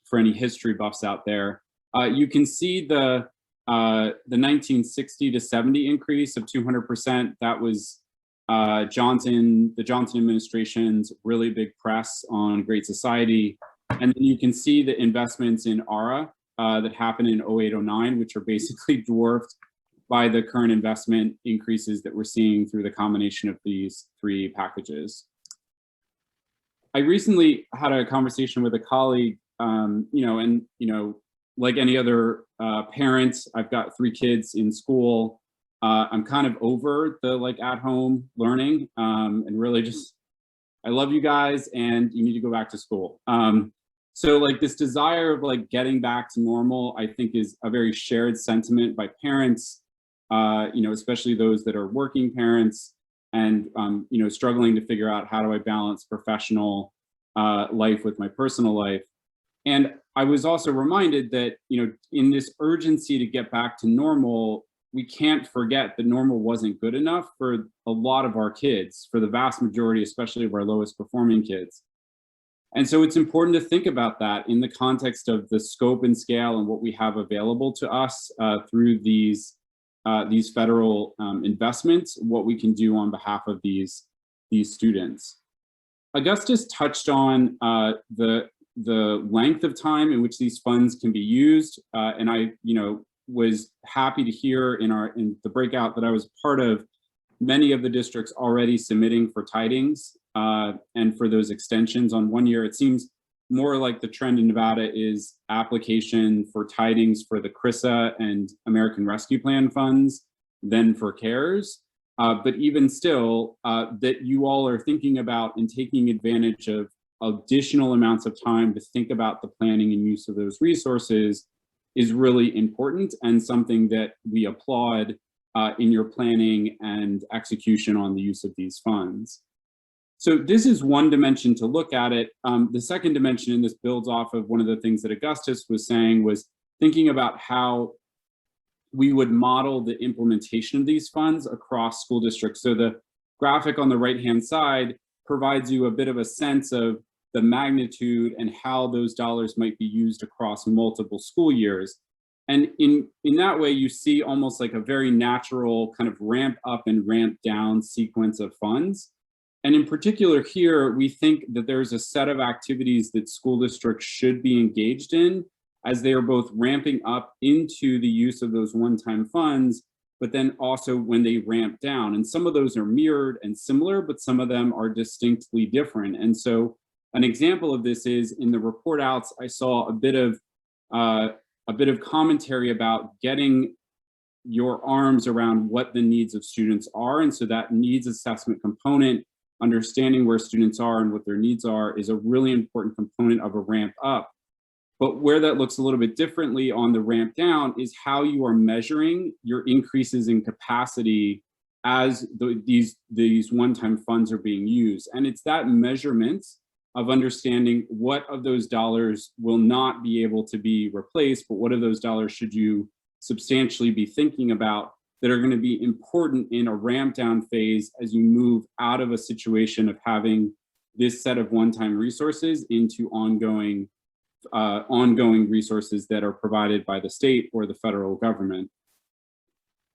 F: For any history buffs out there, you can see the 1960 to 70 increase of 200%. That was the Johnson administration's really big press on Great Society. And then you can see the investments in ARA that happened in 08-09, which are basically dwarfed by the current investment increases that we're seeing through the combination of these three packages. I recently had a conversation with a colleague, like any other parent, I've got 3 kids in school. I'm kind of over the at-home learning, and really just, I love you guys and you need to go back to school. So this desire of getting back to normal, I think is a very shared sentiment by parents, especially those that are working parents and, struggling to figure out how do I balance professional life with my personal life. And I was also reminded that, in this urgency to get back to normal, we can't forget that normal wasn't good enough for a lot of our kids, for the vast majority, especially of our lowest performing kids. And so it's important to think about that in the context of the scope and scale and what we have available to us through these federal investments, what we can do on behalf of these students. Augustus touched on the length of time in which these funds can be used, and I, was happy to hear in the breakout that I was part of, many of the districts already submitting for tidings and for those extensions on 1 year. It seems more like the trend in Nevada is application for tidings for the CRISA and American Rescue Plan funds than for CARES. But even still, that you all are thinking about and taking advantage of additional amounts of time to think about the planning and use of those resources is really important, and something that we applaud in your planning and execution on the use of these funds. So this is one dimension to look at it. The second dimension, and this builds off of one of the things that Augustus was saying, was thinking about how we would model the implementation of these funds across school districts. So the graphic on the right-hand side provides you a bit of a sense of the magnitude and how those dollars might be used across multiple school years. And in that way, you see almost like a very natural kind of ramp up and ramp down sequence of funds. And in particular here, we think that there's a set of activities that school districts should be engaged in as they are both ramping up into the use of those one-time funds, but then also when they ramp down. And some of those are mirrored and similar, but some of them are distinctly different. And so an example of this is in the report outs, I saw a bit of commentary about getting your arms around what the needs of students are. And so that needs assessment component, understanding where students are and what their needs are, is a really important component of a ramp up. But where that looks a little bit differently on the ramp down is how you are measuring your increases in capacity as these one-time funds are being used. And it's that measurement of understanding what of those dollars will not be able to be replaced, but what of those dollars should you substantially be thinking about that are going to be important in a ramp down phase as you move out of a situation of having this set of one-time resources into ongoing resources that are provided by the state or the federal government.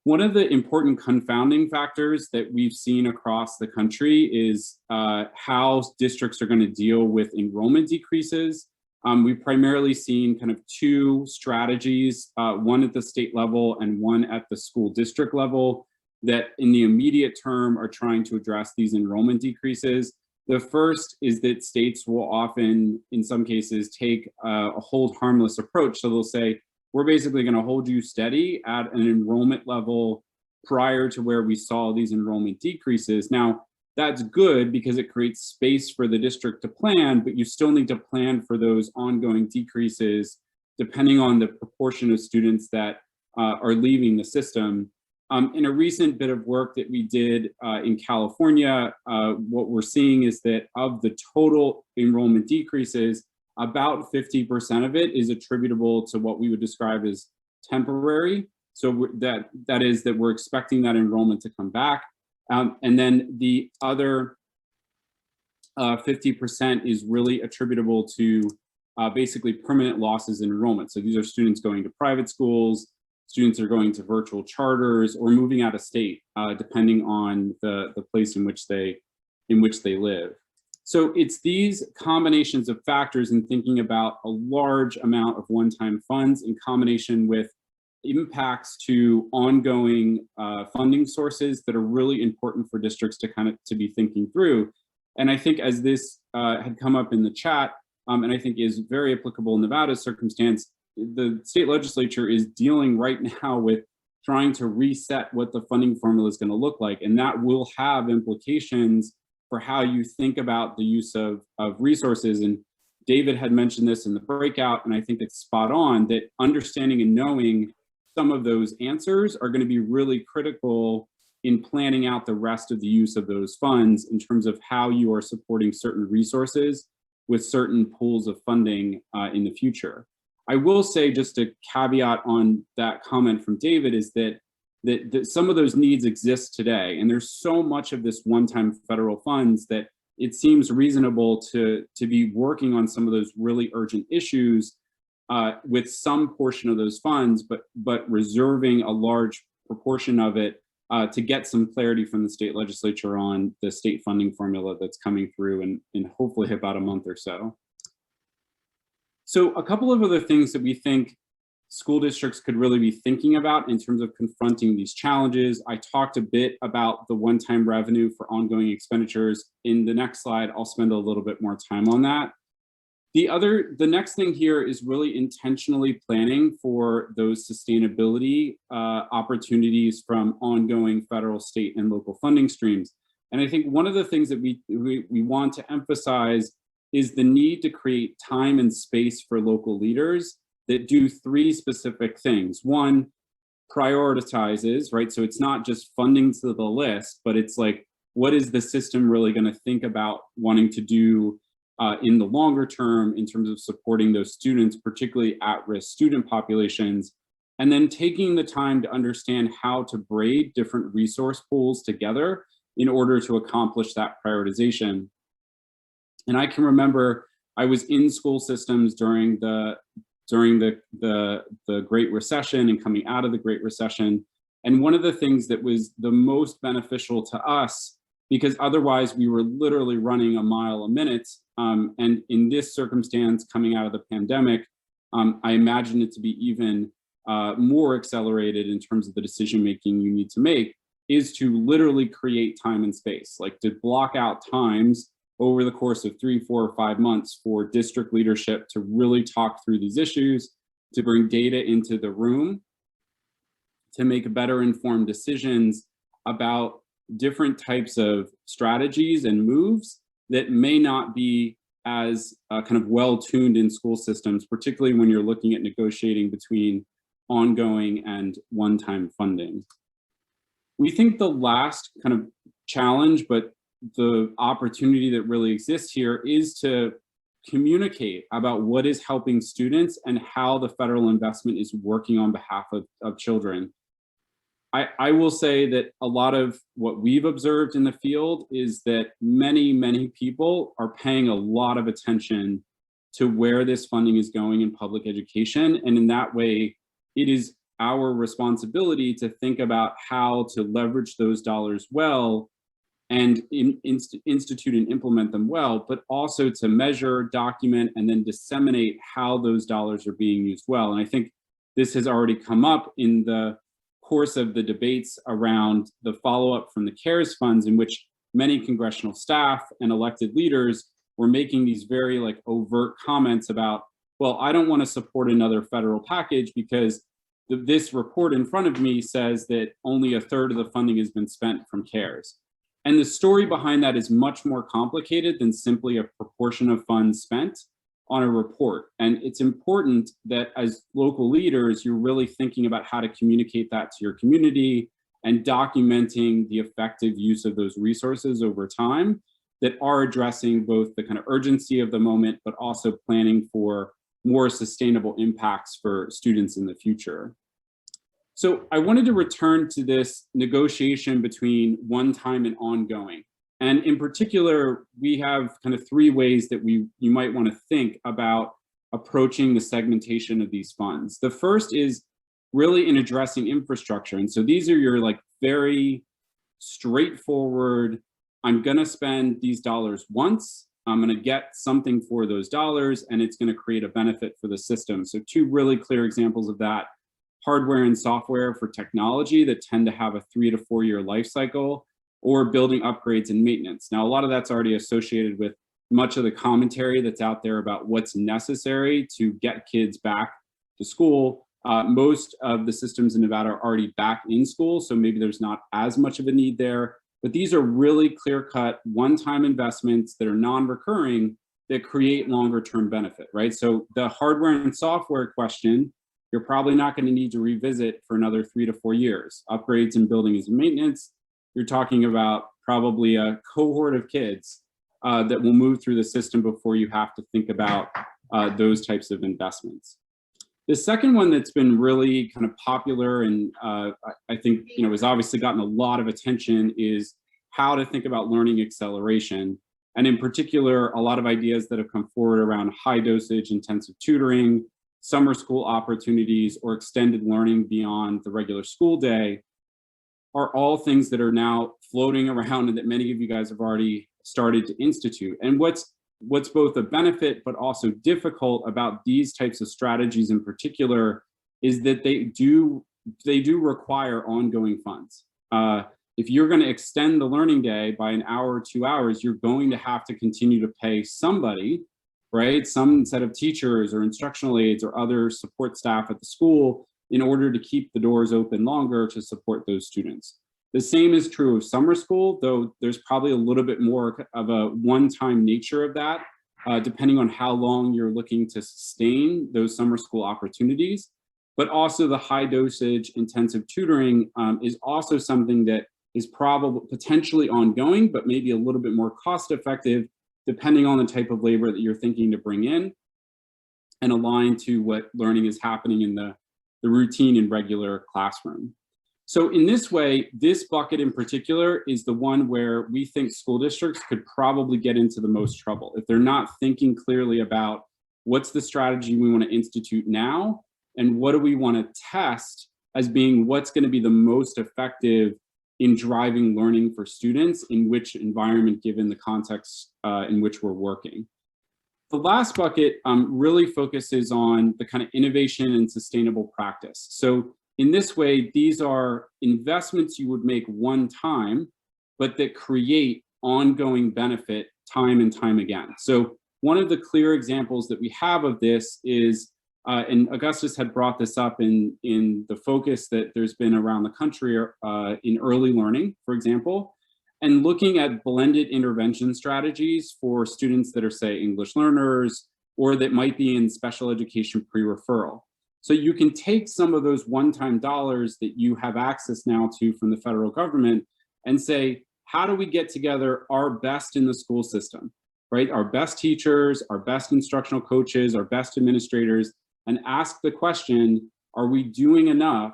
F: One of the important confounding factors that we've seen across the country is how districts are going to deal with enrollment decreases. We've primarily seen kind of two strategies, one at the state level and one at the school district level, that in the immediate term are trying to address these enrollment decreases. The first is that states will often, in some cases, take a hold harmless approach. So they'll say, we're basically going to hold you steady at an enrollment level prior to where we saw these enrollment decreases. Now, that's good because it creates space for the district to plan, but you still need to plan for those ongoing decreases depending on the proportion of students that are leaving the system. In a recent bit of work that we did in California, what we're seeing is that of the total enrollment decreases, about 50% of it is attributable to what we would describe as temporary. So that is that we're expecting that enrollment to come back. And then the other 50% is really attributable to basically permanent losses in enrollment. So these are students going to private schools, students are going to virtual charters, or moving out of state, depending on the place in which they live. So it's these combinations of factors in thinking about a large amount of one-time funds in combination with impacts to ongoing funding sources that are really important for districts to be thinking through. And I think as this had come up in the chat, and I think is very applicable in Nevada's circumstance, the state legislature is dealing right now with trying to reset what the funding formula is going to look like. And that will have implications for how you think about the use of resources. And David had mentioned this in the breakout, and I think it's spot on, that understanding and knowing some of those answers are going to be really critical in planning out the rest of the use of those funds in terms of how you are supporting certain resources with certain pools of funding in the future. I will say, just a caveat on that comment from David, is that some of those needs exist today, and there's so much of this one-time federal funds that it seems reasonable to be working on some of those really urgent issues with some portion of those funds, but reserving a large proportion of it to get some clarity from the state legislature on the state funding formula that's coming through in hopefully about a month or so. So a couple of other things that we think school districts could really be thinking about in terms of confronting these challenges. I talked a bit about the one-time revenue for ongoing expenditures. In the next slide, I'll spend a little bit more time on that. The next thing here is really intentionally planning for those sustainability opportunities from ongoing federal, state, and local funding streams. And I think one of the things that we want to emphasize is the need to create time and space for local leaders that do three specific things. One, prioritizes, right? So it's not just funding to the list, but it's like, what is the system really going to think about wanting to do in the longer term in terms of supporting those students, particularly at-risk student populations, and then taking the time to understand how to braid different resource pools together in order to accomplish that prioritization. And I can remember I was in school systems during the Great Recession and coming out of the Great Recession. And one of the things that was the most beneficial to us, because otherwise we were literally running a mile a minute. And in this circumstance, coming out of the pandemic, I imagine it to be even more accelerated in terms of the decision-making you need to make, is to literally create time and space, like to block out times over the course of 3, 4, or 5 months for district leadership to really talk through these issues, to bring data into the room, to make better informed decisions about different types of strategies and moves that may not be as kind of well-tuned in school systems, particularly when you're looking at negotiating between ongoing and one-time funding. We think the last kind of challenge, but the opportunity that really exists here, is to communicate about what is helping students and how the federal investment is working on behalf of children. I will say that a lot of what we've observed in the field is that many people are paying a lot of attention to where this funding is going in public education. And in that way, it is our responsibility to think about how to leverage those dollars well and institute and implement them well, but also to measure, document, and then disseminate how those dollars are being used well. And I think this has already come up in the course of the debates around the follow-up from the CARES funds, in which many congressional staff and elected leaders were making these very like overt comments about, well, I don't want to support another federal package because this report in front of me says that only 1/3 of the funding has been spent from CARES. And the story behind that is much more complicated than simply a proportion of funds spent on a report. And it's important that as local leaders, you're really thinking about how to communicate that to your community and documenting the effective use of those resources over time that are addressing both the kind of urgency of the moment, but also planning for more sustainable impacts for students in the future. So I wanted to return to this negotiation between one-time and ongoing. And in particular, we have kind of 3 ways that you might want to think about approaching the segmentation of these funds. The first is really in addressing infrastructure. And so these are your like very straightforward, I'm going to spend these dollars once, I'm going to get something for those dollars, and it's going to create a benefit for the system. So 2 really clear examples of that: hardware and software for technology that tend to have a 3 to 4 year life cycle, or building upgrades and maintenance. Now, a lot of that's already associated with much of the commentary that's out there about what's necessary to get kids back to school. Most of the systems in Nevada are already back in school, so maybe there's not as much of a need there. But these are really clear-cut, one-time investments that are non-recurring that create longer-term benefit, right? So the hardware and software question, you're probably not going to need to revisit for another 3 to 4 years. Upgrades and buildings and maintenance, you're talking about probably a cohort of kids that will move through the system before you have to think about those types of investments. The second one that's been really kind of popular and I think, has obviously gotten a lot of attention is how to think about learning acceleration. And in particular, a lot of ideas that have come forward around high dosage intensive tutoring, summer school opportunities, or extended learning beyond the regular school day are all things that are now floating around and that many of you guys have already started to institute. And what's both a benefit but also difficult about these types of strategies in particular is that they do require ongoing funds. If you're going to extend the learning day by an hour or 2 hours, you're going to have to continue to pay somebody, right? Some set of teachers or instructional aides or other support staff at the school in order to keep the doors open longer to support those students. The same is true of summer school, though there's probably a little bit more of a one-time nature of that, depending on how long you're looking to sustain those summer school opportunities. But also the high dosage intensive tutoring is also something that is probably potentially ongoing, but maybe a little bit more cost effective, depending on the type of labor that you're thinking to bring in and align to what learning is happening in the routine and regular classroom. So in this way, this bucket in particular is the one where we think school districts could probably get into the most trouble if they're not thinking clearly about what's the strategy we want to institute now and what do we want to test as being what's going to be the most effective in driving learning for students in which environment given the context in which we're working. The last bucket really focuses on the kind of innovation and sustainable practice. So in this way, these are investments you would make one time, but that create ongoing benefit time and time again. So one of the clear examples that we have of this is, and Augustus had brought this up in the focus that there's been around the country in early learning, for example, and looking at blended intervention strategies for students that are, say, English learners, or that might be in special education pre-referral. So you can take some of those one-time dollars that you have access now to from the federal government and say, how do we get together our best in the school system, right? Our best teachers, our best instructional coaches, our best administrators, and ask the question, are we doing enough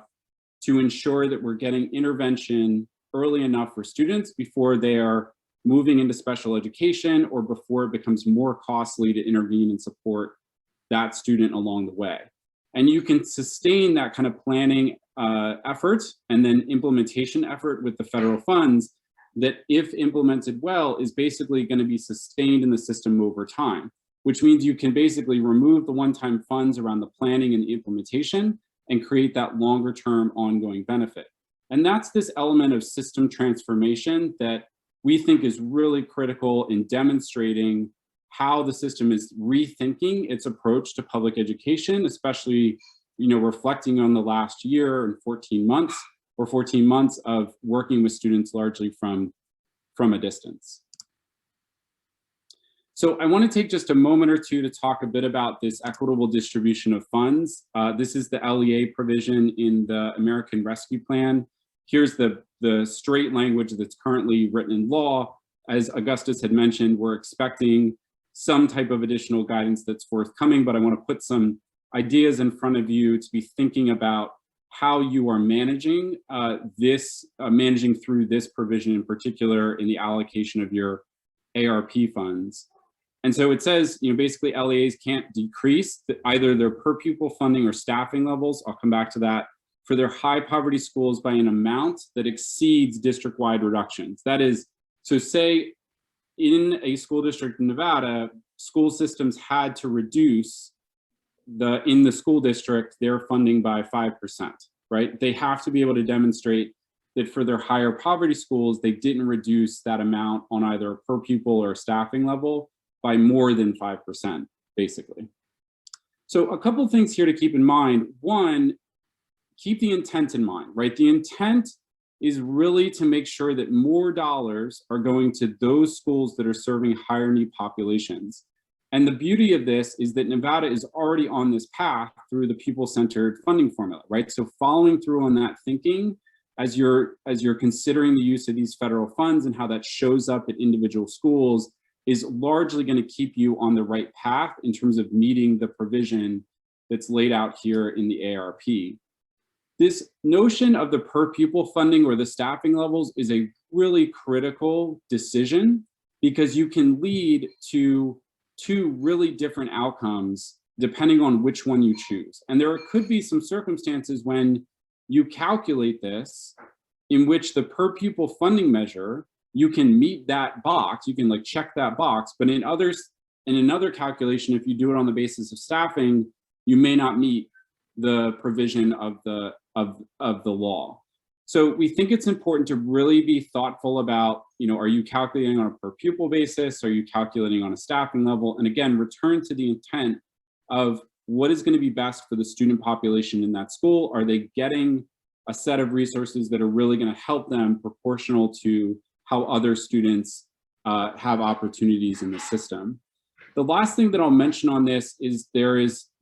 F: to ensure that we're getting intervention early enough for students before they are moving into special education or before it becomes more costly to intervene and support that student along the way? And you can sustain that kind of planning effort and then implementation effort with the federal funds that, if implemented well, is basically going to be sustained in the system over time, which means you can basically remove the one-time funds around the planning and the implementation and create that longer-term ongoing benefit. And that's this element of system transformation that we think is really critical in demonstrating how the system is rethinking its approach to public education, especially, reflecting on the last year and 14 months of working with students largely from a distance. So I want to take just a moment or two to talk a bit about this equitable distribution of funds. This is the LEA provision in the American Rescue Plan. Here's the straight language that's currently written in law. As Augustus had mentioned, we're expecting some type of additional guidance that's forthcoming, but I want to put some ideas in front of you to be thinking about how you are managing managing through this provision in particular in the allocation of your ARP funds. And so it says, basically LEAs can't decrease either their per pupil funding or staffing levels. I'll come back to that for their high poverty schools by an amount that exceeds district-wide reductions. That is, so say in a school district in Nevada, school systems had to reduce in the school district their funding by 5%, right? They have to be able to demonstrate that for their higher poverty schools, they didn't reduce that amount on either a per pupil or staffing level by more than 5%, basically. So a couple of things here to keep in mind. One, keep the intent in mind, right? The intent is really to make sure that more dollars are going to those schools that are serving higher need populations. And the beauty of this is that Nevada is already on this path through the pupil-centered funding formula, right? So following through on that thinking as you're considering the use of these federal funds and how that shows up at individual schools is largely going to keep you on the right path in terms of meeting the provision that's laid out here in the ARP. This notion of the per pupil funding or the staffing levels is a really critical decision because you can lead to two really different outcomes depending on which one you choose. And there could be some circumstances when you calculate this in which the per pupil funding measure, you can meet that box, you can like check that box, but in another calculation, if you do it on the basis of staffing, you may not meet the provision of the law. So we think it's important to really be thoughtful about, are you calculating on a per pupil basis? Are you calculating on a staffing level? And again, return to the intent of what is going to be best for the student population in that school. Are they getting a set of resources that are really going to help them proportional to how other students have opportunities in the system? The last thing that I'll mention on this is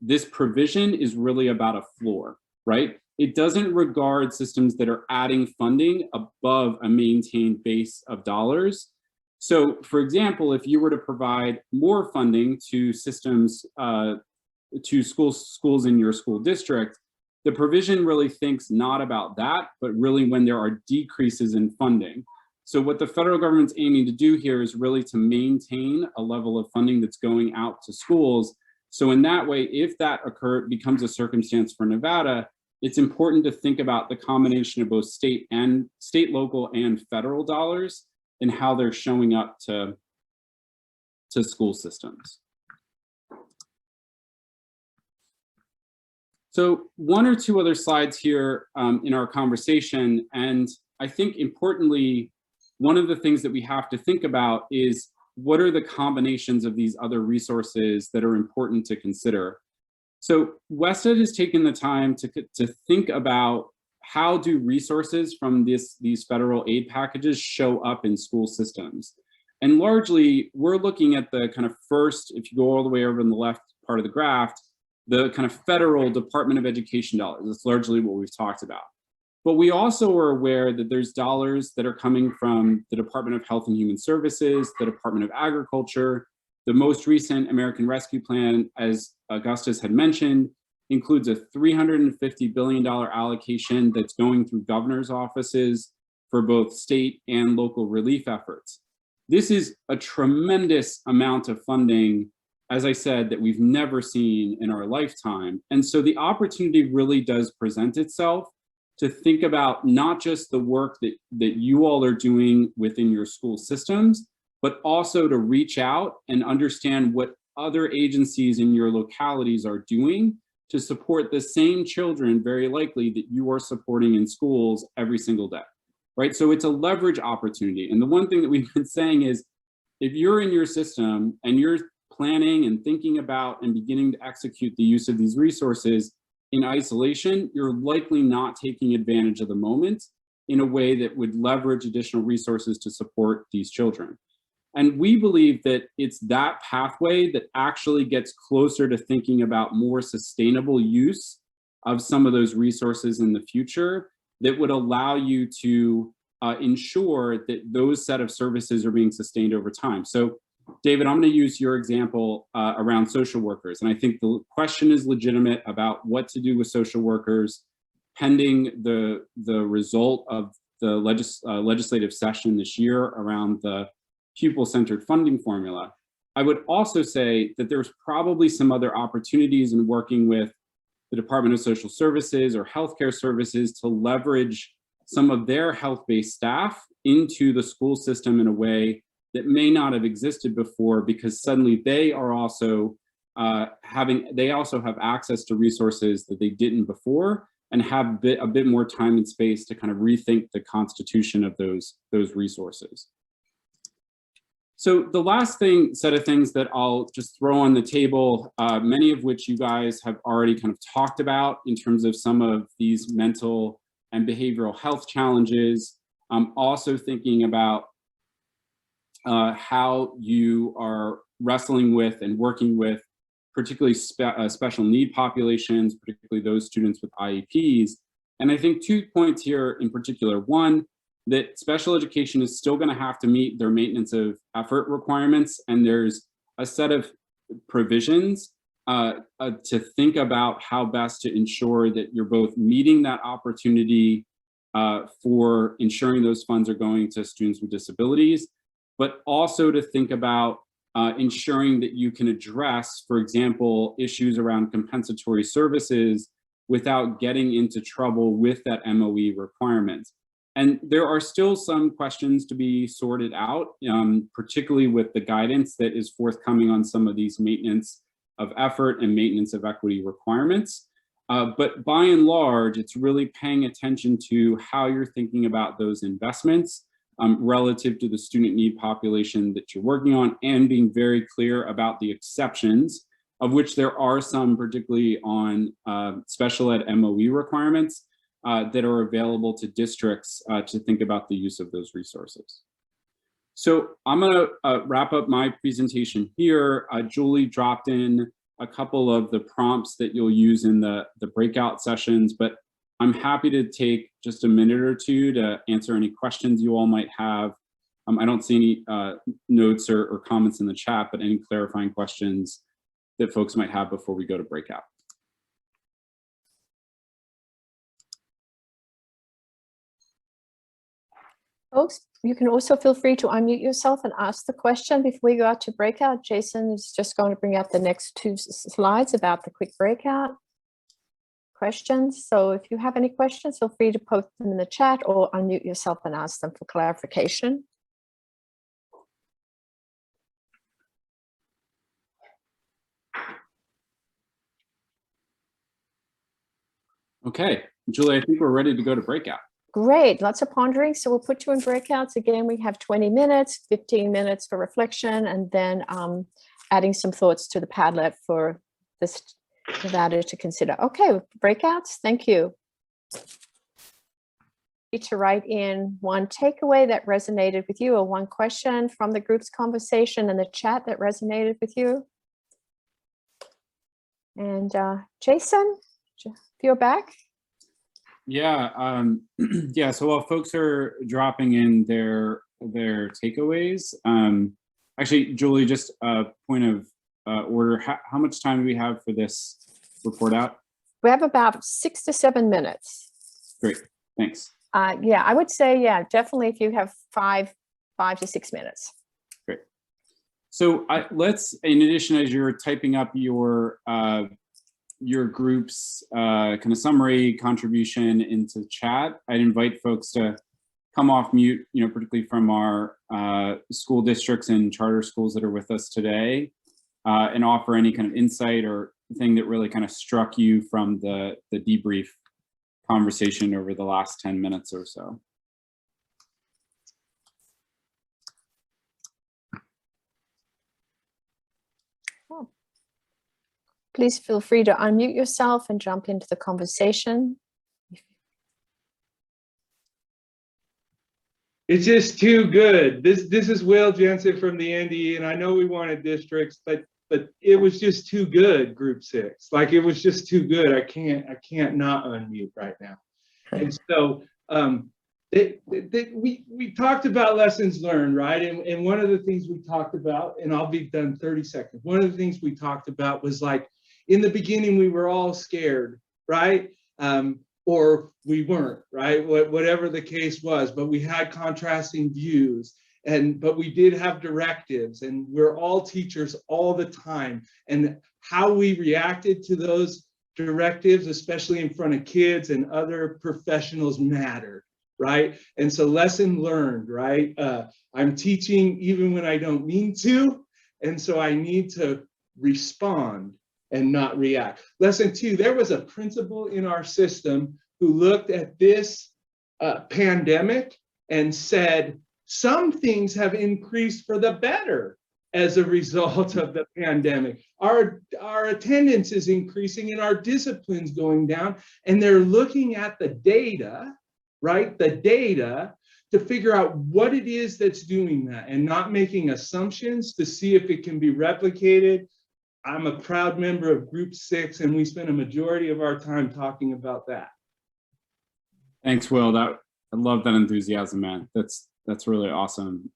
F: this provision is really about a floor, right? It doesn't regard systems that are adding funding above a maintained base of dollars. So for example, if you were to provide more funding to systems, to schools in your school district, the provision really thinks not about that, but really when there are decreases in funding. So what the federal government's aiming to do here is really to maintain a level of funding that's going out to schools. So in that way, if that becomes a circumstance for Nevada, it's important to think about the combination of both state, local, and federal dollars and how they're showing up to school systems. So one or two other slides here in our conversation, and I think importantly, one of the things that we have to think about is what are the combinations of these other resources that are important to consider. So WestEd has taken the time to think about how do resources from these federal aid packages show up in school systems. And largely, we're looking at the kind of first, if you go all the way over in the left part of the graph, the kind of federal Department of Education dollars. That's largely what we've talked about. But we also are aware that there's dollars that are coming from the Department of Health and Human Services, the Department of Agriculture. The most recent American Rescue Plan, as Augustus had mentioned, includes a $350 billion allocation that's going through governor's offices for both state and local relief efforts. This is a tremendous amount of funding, as I said, that we've never seen in our lifetime. And so the opportunity really does present itself to think about not just the work that you all are doing within your school systems, but also to reach out and understand what other agencies in your localities are doing to support the same children, very likely, that you are supporting in schools every single day, right? So it's a leverage opportunity. And the one thing that we've been saying is, if you're in your system and you're planning and thinking about and beginning to execute the use of these resources in isolation, you're likely not taking advantage of the moment in a way that would leverage additional resources to support these children. And we believe that it's that pathway that actually gets closer to thinking about more sustainable use of some of those resources in the future that would allow you to ensure that those set of services are being sustained over time. So David, I'm going to use your example around social workers. And I think the question is legitimate about what to do with social workers pending the result of the legislative session this year around the pupil-centered funding formula. I would also say that there's probably some other opportunities in working with the Department of Social Services or healthcare services to leverage some of their health-based staff into the school system in a way that may not have existed before, because suddenly they are also have access to resources that they didn't before and have a bit more time and space to kind of rethink the constitution of those resources. So the last set of things that I'll just throw on the table, many of which you guys have already kind of talked about in terms of some of these mental and behavioral health challenges. I'm also thinking about how you are wrestling with and working with particularly special need populations, particularly those students with IEPs. And I think 2 points here in particular. One, that special education is still going to have to meet their maintenance of effort requirements. And there's a set of provisions to think about how best to ensure that you're both meeting that opportunity for ensuring those funds are going to students with disabilities, but also to think about ensuring that you can address, for example, issues around compensatory services without getting into trouble with that MOE requirement. And there are still some questions to be sorted out, particularly with the guidance that is forthcoming on some of these maintenance of effort and maintenance of equity requirements. But by and large, it's really paying attention to how you're thinking about those investments relative to the student need population that you're working on, and being very clear about the exceptions, of which there are some, particularly on special ed MOE requirements that are available to districts to think about the use of those resources. So I'm gonna wrap up my presentation here. Julie dropped in a couple of the prompts that you'll use in the breakout sessions, but I'm happy to take just a minute or two to answer any questions you all might have. I don't see any notes or comments in the chat, but any clarifying questions that folks might have before we go to breakout.
A: Folks, you can also feel free to unmute yourself and ask the question before we go out to breakout. Jason is just going to bring up the next 2 slides about the quick breakout questions. So if you have any questions, feel free to post them in the chat or unmute yourself and ask them for clarification.
F: Okay, Julie, I think we're ready to go to breakout.
A: Great, lots of pondering. So we'll put you in breakouts. Again, we have 20 minutes, 15 minutes for reflection, and then adding some thoughts to the Padlet for this Nevada to consider. Okay, breakouts, thank you. Need to write in one takeaway that resonated with you, or one question from the group's conversation in the chat that resonated with you. And Jason, if you're back.
F: Yeah, yeah. So while folks are dropping in their takeaways, actually, Julie, just a point of order. How much time do we have for this report out?
A: We have about 6 to 7 minutes.
F: Great, thanks.
A: Yeah, I would say, yeah, definitely if you have 5 to 6 minutes.
F: Great. So let's, in addition, as you're typing up your group's kind of summary contribution into chat, I'd invite folks to come off mute, particularly from our school districts and charter schools that are with us today, and offer any kind of insight or thing that really kind of struck you from the debrief conversation over the last 10 minutes or so.
A: Please feel free to unmute yourself and jump into the conversation.
G: It's just too good. This is Will Jensen from the NDE, and I know we wanted districts, but it was just too good, Group 6. Like, it was just too good. I can't not unmute right now. And so we talked about lessons learned, right? And one of the things we talked about, and I'll be done 30 seconds. One of the things we talked about was, like, in the beginning, we were all scared, right? Or we weren't, right? Whatever the case was, but we had contrasting views, but we did have directives, and we're all teachers all the time. And how we reacted to those directives, especially in front of kids and other professionals, mattered, right? And so lesson learned, right? I'm teaching even when I don't mean to, and so I need to respond and not react. Lesson 2, there was a principal in our system who looked at this pandemic and said, some things have increased for the better as a result of the pandemic. Our attendance is increasing and our discipline's going down, and they're looking at the data, right? The data to figure out what it is that's doing that, and not making assumptions to see if it can be replicated. I'm a proud member of Group 6, and we spend a majority of our time talking about that.
F: Thanks, Will. I love that enthusiasm, man. That's really awesome.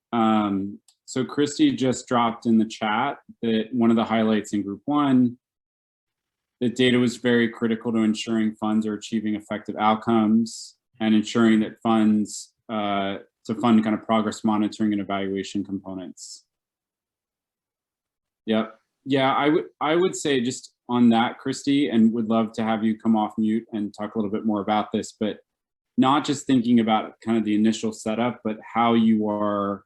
F: So Christy just dropped in the chat that one of the highlights in Group 1 the data was very critical to ensuring funds are achieving effective outcomes and ensuring that funds to fund kind of progress monitoring and evaluation components. Yep. Yeah, I would say just on that, Christy, and would love to have you come off mute and talk a little bit more about this, but not just thinking about kind of the initial setup, but how you are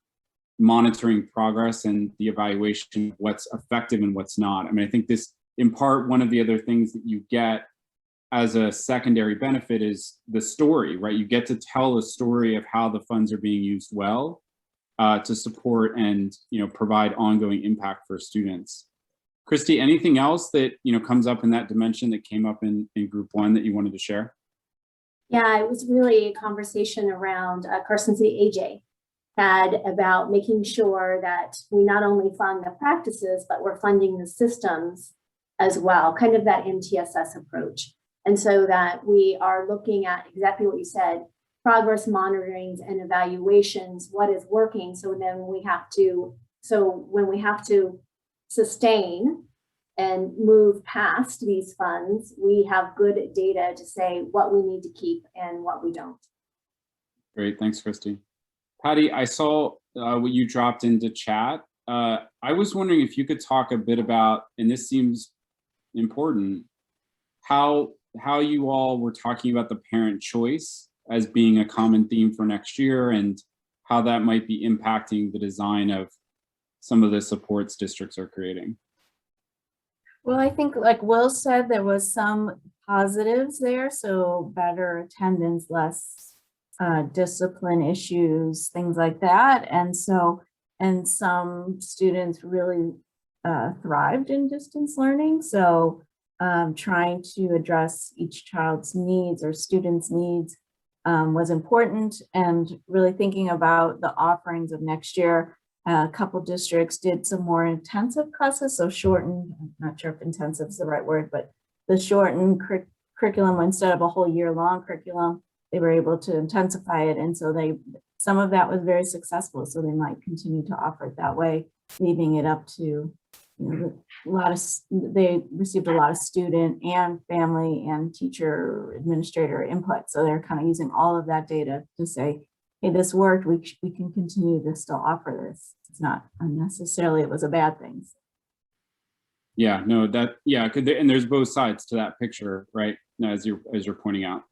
F: monitoring progress and the evaluation of what's effective and what's not. I mean, I think this, in part, one of the other things that you get as a secondary benefit is the story, right? You get to tell a story of how the funds are being used well to support and, you know, provide ongoing impact for students. Christy, anything else that, you know, comes up in that dimension that came up in group one that you wanted to share?
H: Yeah, it was really a conversation around Carson City AJ had about making sure that we not only fund the practices, but we're funding the systems as well, kind of that MTSS approach. And so that we are looking at exactly what you said, progress monitorings and evaluations, what is working. So then we have to, when we have to sustain and move past these funds, we have good data to say what we need to keep and what we don't.
F: Great, thanks, Christy. Patty, I saw what you dropped into chat. I was wondering if you could talk a bit about, and this seems important, how you all were talking about the parent choice as being a common theme for next year and how that might be impacting the design of some of the supports districts are creating.
I: Well, I think like Will said, there was some positives there. So better attendance, less discipline issues, things like that. And some students really thrived in distance learning. So trying to address each child's needs or students' needs was important, and really thinking about the offerings of next year. A couple districts did some more intensive classes, so shortened, I'm not sure if intensive is the right word, but the shortened curriculum, instead of a whole year-long curriculum, they were able to intensify it. And so some of that was very successful, so they might continue to offer it that way, leaving it up to, you know, they received a lot of student and family and teacher administrator input. So they're kind of using all of that data to say, hey, this worked, we can continue to still offer this. It's not unnecessarily, it was a bad thing.
F: Yeah, no, and there's both sides to that picture, right? As you're pointing out.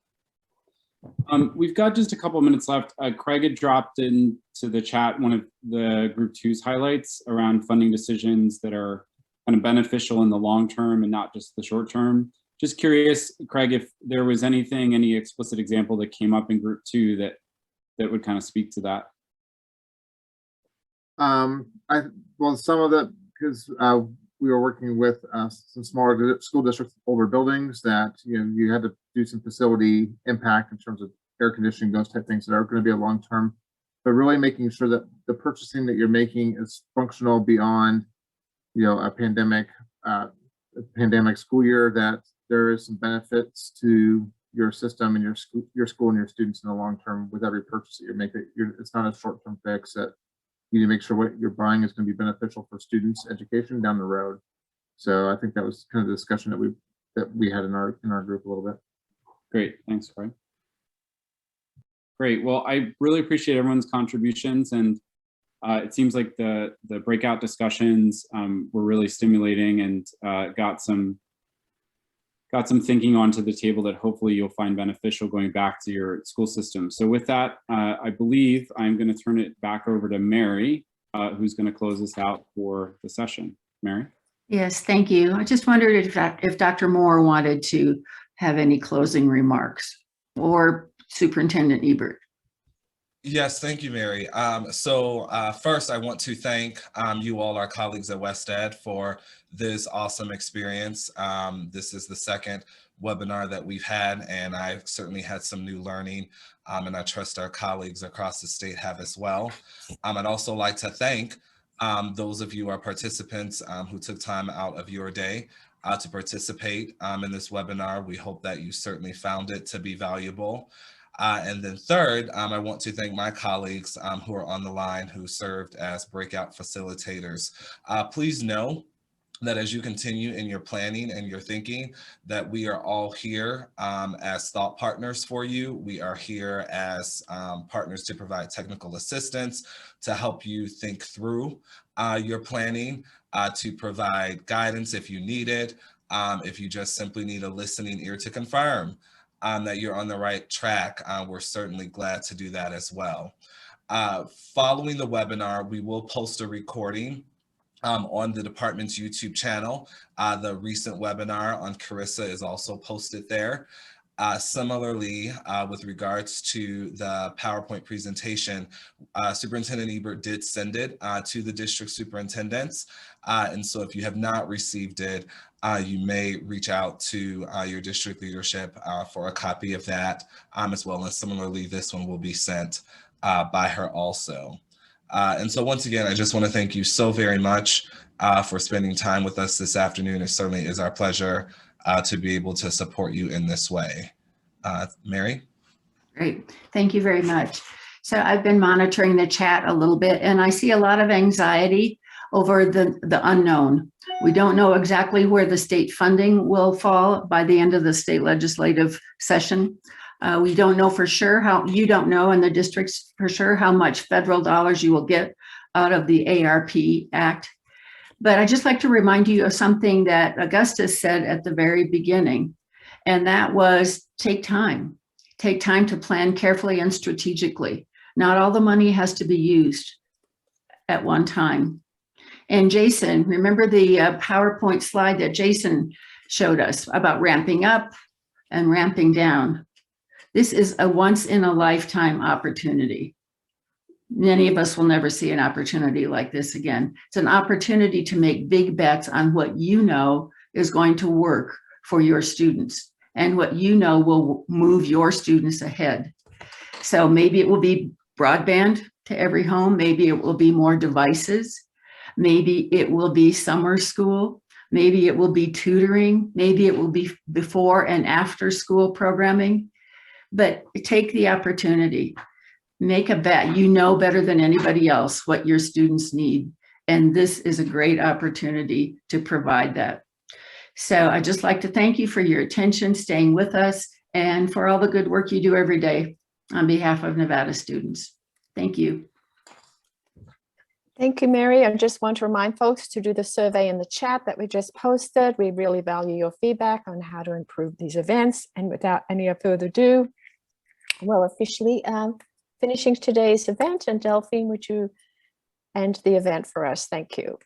F: We've got just a couple of minutes left. Craig had dropped into the chat one of the group two's highlights around funding decisions that are kind of beneficial in the long term and not just the short term. Just curious, Craig, if there was any explicit example that came up in group two that would kind of speak to that.
J: Well, some of that, because we were working with some smaller school districts, older buildings that, you know, you had to do some facility impact in terms of air conditioning, those type of things that are going to be a long term, but really making sure that the purchasing that you're making is functional beyond, you know, a pandemic school year, that there is some benefits to your system and your school and your students in the long term with every purchase that you're making. It's not a short-term fix, that you need to make sure what you're buying is going to be beneficial for students' education down the road. So I think that was kind of the discussion that we had in our group a little bit.
F: Great, thanks, Craig. Great, well, I really appreciate everyone's contributions, and it seems like the breakout discussions were really stimulating and got some thinking onto the table that hopefully you'll find beneficial going back to your school system. So with that, I believe I'm going to turn it back over to Mary, who's going to close us out for the session. Mary?
D: Yes, thank you. I just wondered if Dr. Moore wanted to have any closing remarks, or Superintendent Ebert.
B: Yes, thank you, Mary. So first, I want to thank you all, our colleagues at WestEd, for this awesome experience. This is the second webinar that we've had, and I've certainly had some new learning, and I trust our colleagues across the state have as well. I'd also like to thank those of you, our participants, who took time out of your day to participate in this webinar. We hope that you certainly found it to be valuable. And then third, I want to thank my colleagues who are on the line who served as breakout facilitators. Please know that as you continue in your planning and your thinking, that we are all here as thought partners for you. We are here as partners to provide technical assistance, to help you think through your planning, to provide guidance if you need it, if you just simply need a listening ear to confirm that you're on the right track. We're certainly glad to do that as well. Following the webinar, we will post a recording on the department's YouTube channel. The recent webinar on Carissa is also posted there. Similarly, with regards to the PowerPoint presentation, Superintendent Ebert did send it to the district superintendents. And so if you have not received it, you may reach out to your district leadership for a copy of that, as well as similarly, this one will be sent by her also. And so once again, I just want to thank you so very much for spending time with us this afternoon. It certainly is our pleasure to be able to support you in this way. Mary?
D: Great, thank you very much. So I've been monitoring the chat a little bit, and I see a lot of anxiety over the unknown. We don't know exactly where the state funding will fall by the end of the state legislative session. We don't know for sure how, you don't know in the districts for sure how much federal dollars you will get out of the ARP Act. But I'd just like to remind you of something that Augustus said at the very beginning, and that was take time. Take time to plan carefully and strategically. Not all the money has to be used at one time. And Jason, remember the PowerPoint slide that Jason showed us about ramping up and ramping down. This is a once in a lifetime opportunity. Many of us will never see an opportunity like this again. It's an opportunity to make big bets on what you know is going to work for your students and what you know will move your students ahead. So maybe it will be broadband to every home. Maybe it will be more devices. Maybe it will be summer school. Maybe it will be tutoring. Maybe it will be before and after school programming. But take the opportunity, make a bet. You know better than anybody else what your students need. And this is a great opportunity to provide that. So I'd just like to thank you for your attention, staying with us, and for all the good work you do every day on behalf of Nevada students. Thank you.
A: Thank you, Mary. I just want to remind folks to do the survey in the chat that we just posted. We really value your feedback on how to improve these events. And without any further ado, we'll officially finishing today's event. And Delphine, would you end the event for us? Thank you.